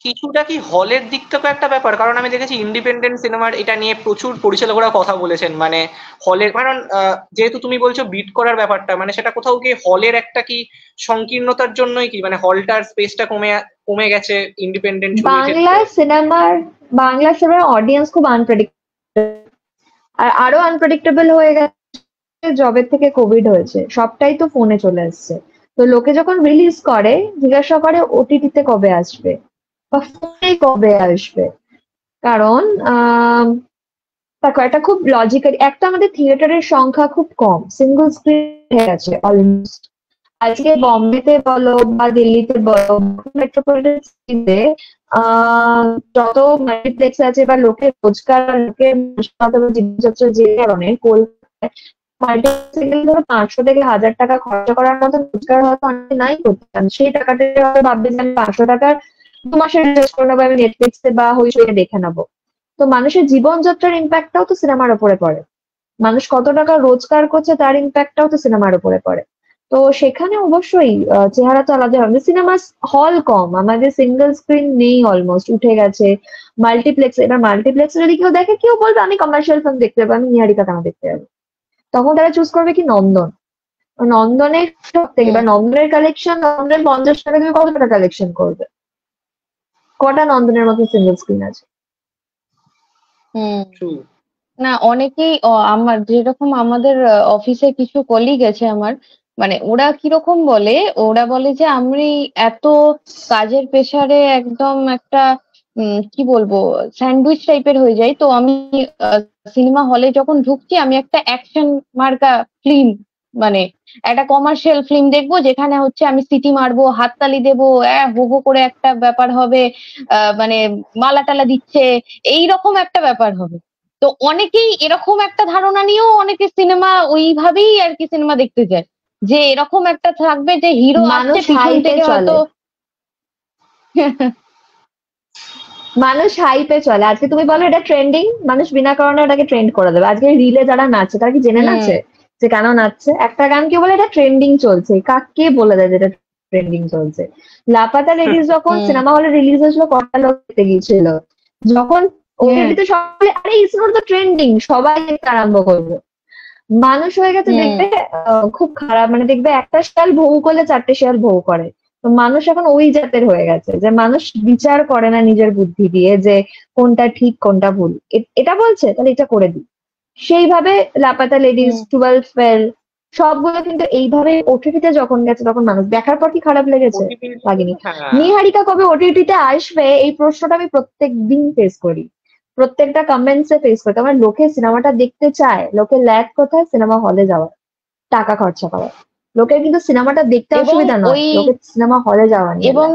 কিছুটা কি হলের দিক থেকে একটা ব্যাপার, কারণ আমি দেখেছি ইন্ডিপেন্ডেন্ট সিনেমার এটা নিয়ে প্রচুর পরিচালকরা কথা বলেছেন, মানে হলের, কারণ যেহেতু তুমি বলছো বিট করার ব্যাপারটা, মানে সেটা কোথাও কি হলের একটা কি সংকীর্ণতার জন্যই কি, মানে হলটার স্পেসটা কমে গেছে ইন্ডিপেন্ডেন্ট বাংলা সিনেমার অডিয়েন্স খুব আনপ্রেডিক্টেবল, আর আরো আনপ্রেডিক্টেবল হয়ে গেছে জবের থেকে কোভিড হয়েছে, সবটাই তো ফোনে চলে আসছে। তো লোকে যখন রিলিজ করে জিজ্ঞাসা করে ওটিটিতে কবে আসবে বা ফোনে কবে আসবে। কারণ দেখো এটা খুব লজিক্যাল, একটা আমাদের থিয়েটারের সংখ্যা খুব কম, সিঙ্গল স্ক্রিন হয়ে গেছে অলমোস্ট। আজকে বম্বেতে বলো বা দিল্লিতে বলো, মেট্রোপলিটন সিটিতে যত মাল্টিপ্লেক্স আছে বা লোকের রোজগার, লোকের জীবনযাত্রা যে কারণে কলকাতায় মাল্টিপ্লেক্সে ধরো 500 থেকে 1000 টাকা খরচা করার মতো রোজগার হয়তো অনেকে নাই করতে পারেন, সেই টাকাটা হয়তো ভাববে যে আমি 500 টাকার 2 মাসের রিচার্জ করে নেবো, আমি নেটফ্লিক্সে বা হইচইয়ে দেখে নেবো। তো মানুষের জীবনযাত্রার ইম্প্যাক্টটাও তো সিনেমার উপরে পড়ে, মানুষ কত টাকা রোজগার করছে তার ইম্প্যাক্টটাও তো সিনেমার উপরে পড়ে। তো সেখানে অবশ্যই চেহারা তো আলাদা হবে। সিনেমা হল কম, আমাদের সিঙ্গেল স্ক্রিন নেই, অলমোস্ট উঠে গেছে। মাল্টিপ্লেক্স, এবার মাল্টিপ্লেক্সে যদি কেউ দেখে, কেউ বলবে আমি কমার্শিয়াল ফিল্ম দেখতে যাবো, আমি নিহারিকা কেন দেখতে যাবো, তখন তারা চুজ করবে কি নন্দন। নন্দনের সব থেকে, বা নন্দনের কালেকশন, নন্দনের 50 টাকা তুমি কত টাকা কালেকশন করবে? কটা নন্দনের মতো সিঙ্গেল স্ক্রিন আছে? না অনেকেই আমার যেরকম আমাদের অফিসে কিছু কলিগ আছে আমার, মানে ওরা কিরকম বলে, ওরা বলে যে আমি এত কাজের প্রেসারে একদম একটা কি বলবো স্যান্ডউইচ টাইপের হয়ে যায়, তো আমি সিনেমা হলে যখন ঢুকছি আমি একটা অ্যাকশন মার্কা ফিল্ম, মানে একটা কমার্শিয়াল ফিল্ম দেখবো যেখানে হচ্ছে আমি সিটি মারবো, হাততালি দেবো, হো হো করে একটা ব্যাপার হবে, মানে মালা টালা দিচ্ছে, এইরকম একটা ব্যাপার হবে। তো অনেকেই এরকম একটা ধারণা নিয়েও অনেকে সিনেমা ওইভাবেই আর কি সিনেমা দেখতে যায়, যে এরকম একটা থাকবে যে হিরো আসছে মানুষ পিছন হাইপে থেকে হয়তো মানুষ হাইপে চলে। আজকে তুমি বলো এটা ট্রেন্ডিং, মানুষ বিনা কারণে ওটাকে ট্রেন্ড করে দেবে। আজকে রিলে যারা নাচছে তারা কি জেনে নাচে যে কেন নাচছে? একটা গান কে বলে এটা ট্রেন্ডিং চলছে, কাকে বলে দেয় যেটা ট্রেন্ডিং চলছে? লাপাতা লেডিস যখন সিনেমা হলে রিলিজ হয়েছিল কটা লোক দেখতে গিয়েছিল, যখন ওটিটিতে সবাই আরে ইটস নট দ্য ট্রেন্ডিং, সবাই দেখতে আরম্ভ করবে। মানুষ হয়ে গেছে দেখবে খুব খারাপ, মানে দেখবে একটা শিয়াল ভৌ করলে 4টে শিয়াল ভৌ করে। তো মানুষ এখন ওই জাতের হয়ে গেছে যে মানুষ বিচার করে না নিজের বুদ্ধি দিয়ে যে কোনটা ঠিক কোনটা ভুল, এটা বলছে তাহলে এটা করে দিই। সেইভাবে লাপাতা লেডিস, 12 ফেল, সবগুলো কিন্তু এইভাবে ওটিটিতে যখন গেছে তখন মানুষ দেখার পর কি খারাপ লেগেছে? লাগেনি। নিহারিকা কবে ওটিটিতে আসবে এই প্রশ্নটা আমি প্রত্যেক দিন ফেস করি, প্রত্যেকটা কমেন্টসে ফেস করতে। আমার লোকে সিনেমাটা দেখতে চায়, লোকে ল্যাক কোথায়? সিনেমা হলে যাওয়া, টাকা খরচা করা। লোকের কিন্তু সিনেমাটা দেখতে অসুবিধা নয়, লোকের সিনেমা হলে যাওয়া নিয়ে। এবং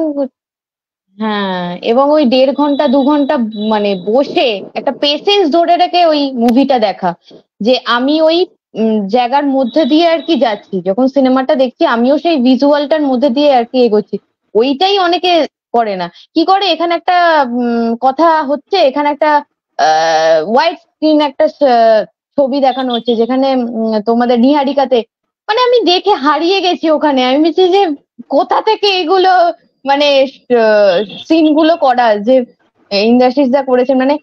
হ্যাঁ, এবং ওই 1.5 ঘন্টা 2 ঘন্টা মানে বসে একটা পেশেন্স ধরে রেখে ওই মুভিটা দেখা, যে আমি ওই জায়গার মধ্যে দিয়ে আর কি যাচ্ছি, যখন সিনেমাটা দেখছি আমিও সেই ভিজুয়ালটার মধ্যে দিয়ে আর কি এগোচ্ছি। ওইটাই অনেকে করে না। কি করে, এখানে একটা কথা হচ্ছে, এখানে একটা হোয়াইট স্ক্রিন একটা ছবি দেখানো হচ্ছে যেখানে তোমাদের নিহারিকাতে, মানে আমি দেখে হারিয়ে গেছি ওখানে। আমি বলছি যে কোথা থেকে এগুলো মানে সিন গুলো করা, যে ইন্ডাস্ট্রিজ যা করেছে, মানে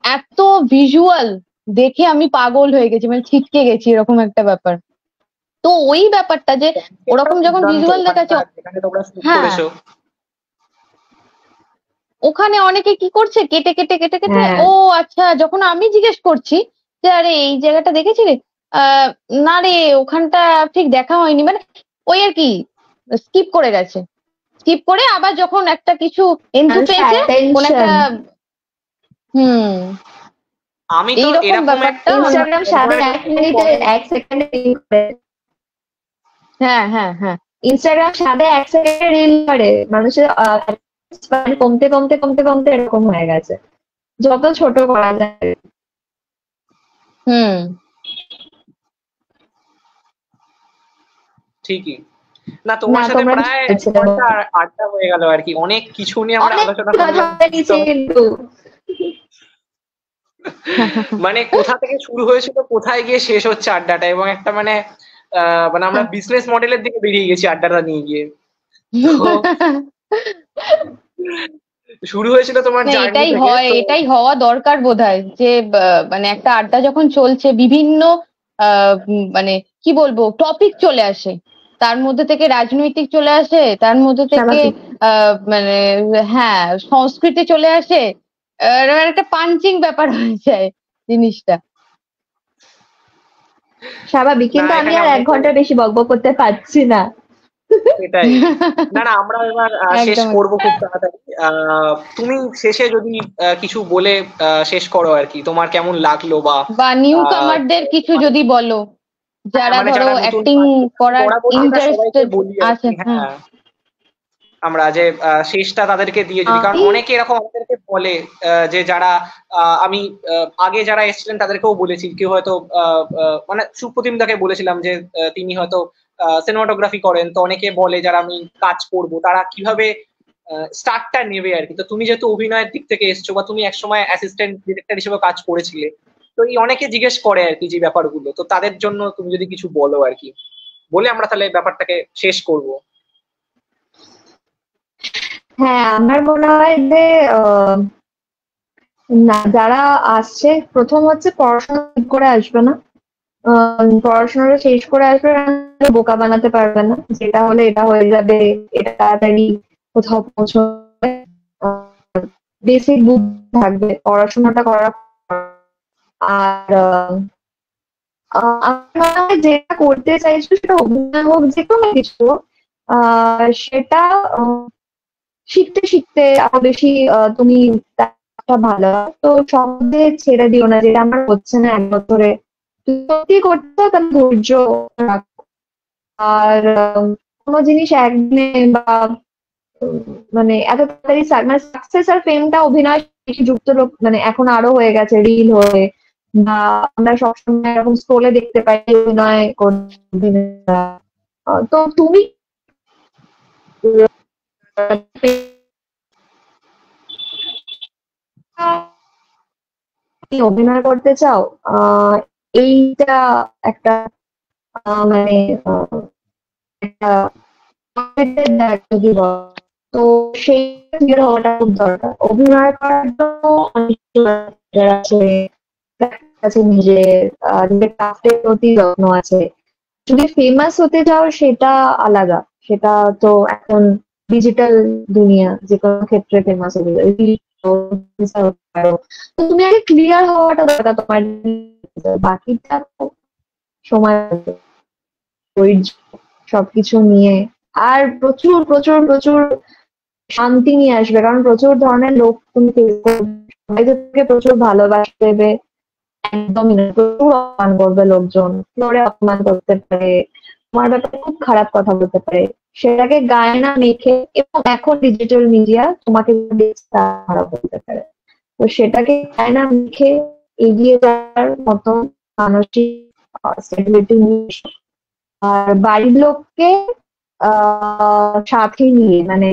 এত ভিজুয়াল দেখে আমি পাগল হয়ে গেছি, মানে ছিটকে গেছি, এরকম একটা ব্যাপার। তো ওই ব্যাপারটা যে ওরকম যখন ভিজুয়াল দেখাচ্ছে, হ্যাঁ ওখানে অনেকে কি করছে, কেটে কেটে কেটে কেটে, ও আচ্ছা, যখন আমি জিজ্ঞেস করছি যে আরে এই জায়গাটা দেখেছিলি, না রে ওখানটা ঠিক দেখা হয়নি, মানে ওই আর কি স্কিপ করে গেছে, স্কিপ করে আবার যখন একটা কিছু এন্ট্রি পেয়েছে কোন একটা আমি তো এরকম একটা ইনস্টাগ্রাম সাড়ে 1 মিনিটে 1 সেকেন্ডে রিল করে। হ্যাঁ হ্যাঁ হ্যাঁ, ইনস্টাগ্রাম সাড়ে 1 সেকেন্ডে রিল করে, মানুষের কমতে কমতে কমতে কমতে এরকম হয়ে গেছে, যত ছোট করা যায়। ঠিকই। না তোমার সাথে প্রায় আড্ডা হয়ে গেল আর কি, অনেক কিছু নিয়ে আমরা আলোচনা করলাম। মানে কোথা থেকে শুরু হয়েছিল কোথায় গিয়ে শেষ হচ্ছে আড্ডাটা, এবং একটা মানে মানে আমরা বিজনেস মডেলের দিকে বেরিয়ে গেছি আড্ডাটা নিয়ে গিয়ে। শুরু হয়েছিল তোমার এটাই হয়, এটাই হওয়া দরকার বোধহয়, যে মানে একটা আড্ডা যখন চলছে বিভিন্ন মানে কি বলবো টপিক চলে আসে, তার মধ্যে থেকে রাজনৈতিক চলে আসে, তার মধ্যে থেকে মানে হ্যাঁ সংস্কৃতি চলে আসে, একটা পাঞ্চিং ব্যাপার হয়ে যায় জিনিসটা। স্বাভাবিক, কিন্তু আমি আর 1 ঘন্টা বেশি বকবক করতে পারছি না। সেটাই। না না, আমরা এবার শেষ একদম করব খুব তাড়াতাড়ি। তুমি শেষে যদি কিছু বলে শেষ করো আর কি, তোমার কেমন লাগলো বা বা নিউ আহ, কামারদের কিছু যদি বলো, যারা মানে ধরো যারা নতুন অ্যাক্টিং কাজ করার বরাবরই যেটা সবাইকে ইন্টারেস্টেড বলি আর আছে। কি, হুম। হ্যাঁ, আমরা যে শেষটা তাদেরকে দিয়ে যদি, কারণ আমি অনেকে এরকম আমাদেরকে বলে যে যারা আমি আগে যারা এসেছিলেন তাদেরকেও বলেছি, কেউ হয়তো মানে সুপ্রতিম দাকে বলেছিলাম যে তিনি হয়তো সিনেমাটোগ্রাফি করেন, তো অনেকে বলে যারা আমি কাজ করব তারা কিভাবে স্টার্টটা নেবে আর কি। তো তুমি যেহেতু অভিনয়ের দিক থেকে এসছো বা তুমি একসময় অ্যাসিস্ট্যান্ট ডিরেক্টর হিসেবে কাজ করেছিলে, তো এই অনেকে জিজ্ঞেস করে আর কি যে ব্যাপারগুলো, তো তাদের জন্য তুমি যদি কিছু বলো আর কি, বলে আমরা তাহলে ব্যাপারটাকে শেষ করব। হ্যাঁ, আমার মনে হয় যে না, যারা আসছে প্রথম হচ্ছে পড়াশোনা ঠিক করে আসবে না। পড়াশোনাটা শেষ করে আসবে না, বোকা বানাতে পারবে না, যেটা হলে এটা হয়ে যাবে, এটা তাড়াতাড়ি কোথাও পৌঁছবে। বেসিক বুদ্ধি থাকবে পড়াশোনাটা করার পর। আর আমার মনে হয় যেটা করতে চাইছো সেটা অভিনয় হোক, যে কোনো কিছু সেটা শিখতে শিখতে আরো বেশি তুমি একটা ভালো হয়। তো সহজে ছেড়ে দিও না, যেটা আমার হচ্ছে না 1 বছরে। তুমি সত্যি করতে চাও তাহলে ধৈর্য রাখো। আর কোনো জিনিস একদিনে বা উম, মানে এত তাড়াতাড়ি মানে সাকসেস আর ফেমটা অভিনয় বেশি যুক্ত মানে এখন আরো হয়ে গেছে রিল হয়ে, বা আমরা সবসময় এরকম স্ক্রোলে দেখতে পাই অভিনয় করছে অভিনেতা। তো তুমি অভিনয় করতে চাও, এইটা একটা মানে একটা confident যদি বলো, তো সেই ক্লিয়ার হওয়াটা খুব দরকার। অভিনয় করার জন্য অনেক আছে, practice আছে নিজের, নিজের ক্রাফটের প্রতি যত্ন আছে। যদি ফেমাস হতে চাও সেটা আলাদা, সেটা তো এখন ডিজিটাল দুনিয়া, যে কোনো ক্ষেত্রে ফেমাস হতে যাবে, হতে পারো। তো তুমি আগে ক্লিয়ার হওয়াটা দরকার তোমার, বাকিটা তো সময় লাগবে, ধৈর্য, সবকিছু নিয়ে। আর প্রচুর প্রচুর প্রচুর শান্তি নিয়ে আসবে, কারণ প্রচুর ধরনের লোক তুমি face করবে। সবাই যে তোমাকে প্রচুর ভালোবাসা দেবে একদমই না, প্রচুর অপমান করবে লোকজন, ফ্লোরে অপমান করতে পারে, তোমার ব্যাপারে খুব খারাপ কথা বলতে পারে। সেটাকে গায়ে না মেখে, এবং এখন ডিজিটাল মিডিয়া তোমাকে দেখে তা খারাপ বলতে পারে, তো সেটাকে গায়ে না মেখে এগিয়ে যাওয়ার মতো মানসিক স্টেবিলিটি নিয়ে এসো। আর বাড়ির লোককে সাথে নিয়ে, মানে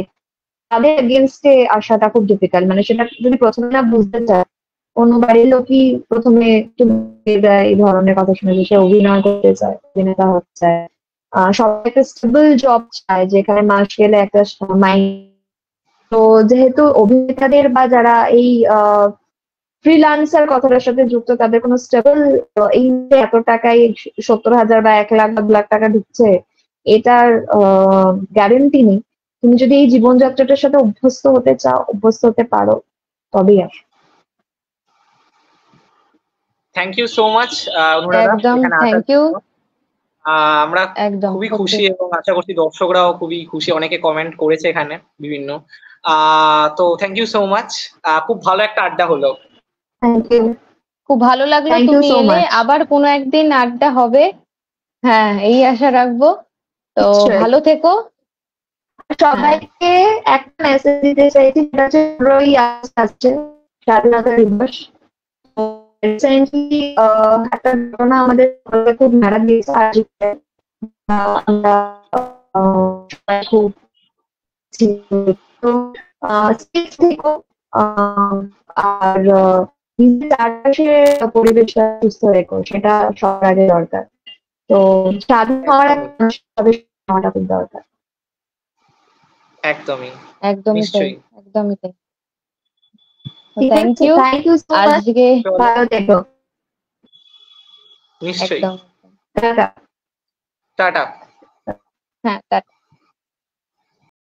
তাদের এগেনস্টে আসাটা খুব ডিফিকাল্ট, মানে সেটা যদি প্রথমে না বুঝতে চায়, অন্য বাড়ির লোকই প্রথমে একটু বুঝিয়ে দেয় এই ধরনের কথা শুনে যে সে অভিনয় করতে চায়, অভিনেতা হতে চায়। সবাই একটা স্টেবল জব চায় যেখানে মাস গেলে একটা মাইন্ড। তো যেহেতু অভিনেতাদের বা যারা এই ফ্রিল্যান্সার কথাটার সাথে যুক্ত, তাদের কোনো স্টেবল এই যে এত টাকায় 70,000 বা 1 লাখ বা 2 লাখ টাকা ঢুকছে, এটার গ্যারেন্টি নেই। তুমি যদি এই জীবনযাত্রাটার সাথে অভ্যস্ত হতে চাও, অভ্যস্ত হতে পারো, তবেই আসো। Thank you so much Anuradha একদম এখানে আসার থ্যাংক ইউ। জন্য। আমরা একদম খুবই সত্যি। খুশি এবং আশা করছি দর্শকরাও খুবই খুশি, অনেকে কমেন্ট করেছে এখানে বিভিন্ন। তো থ্যাংক ইউ সো মাচ, খুব ভালো একটা আড্ডা হলো। Thank you. খুব ভালো লাগলো থ্যাংক ইউ তুমি সো এলে, মাচ। আবার কোনো একদিন আড্ডা হবে। হ্যাঁ, এই আশা রাখবো। তো নিশ্চয়ই। ভালো থেকো। হ্যাঁ। সবাইকে একটা মেসেজ দিতে চাইছি, যেটা হচ্ছে 15ই আগস্ট আসছে, স্বাধীনতা দিবস। রিসেন্টলি একটা ঘটনা আমাদের সবাইকে খুব নাড়া দিয়েছে। আজকে আমরা সবাই খুব চিন্তিত। safe থেকো। আর নিজের চারপাশের পরিবেশটা সুস্থ রেখো, সেটা সবার আগে দরকার। তো স্বাধীন হওয়ার একদমই হওয়াটা খুব দরকার। একদমই একদমই তাই, নিশ্চয়ই। একদমই তাই। ঠিক থ্যাংক আছে, you thank you so much. আজকে। চলো, ভালো থেকো। নিশ্চয়ই। একদম। টাটা। টাটা। হ্যাঁ, টা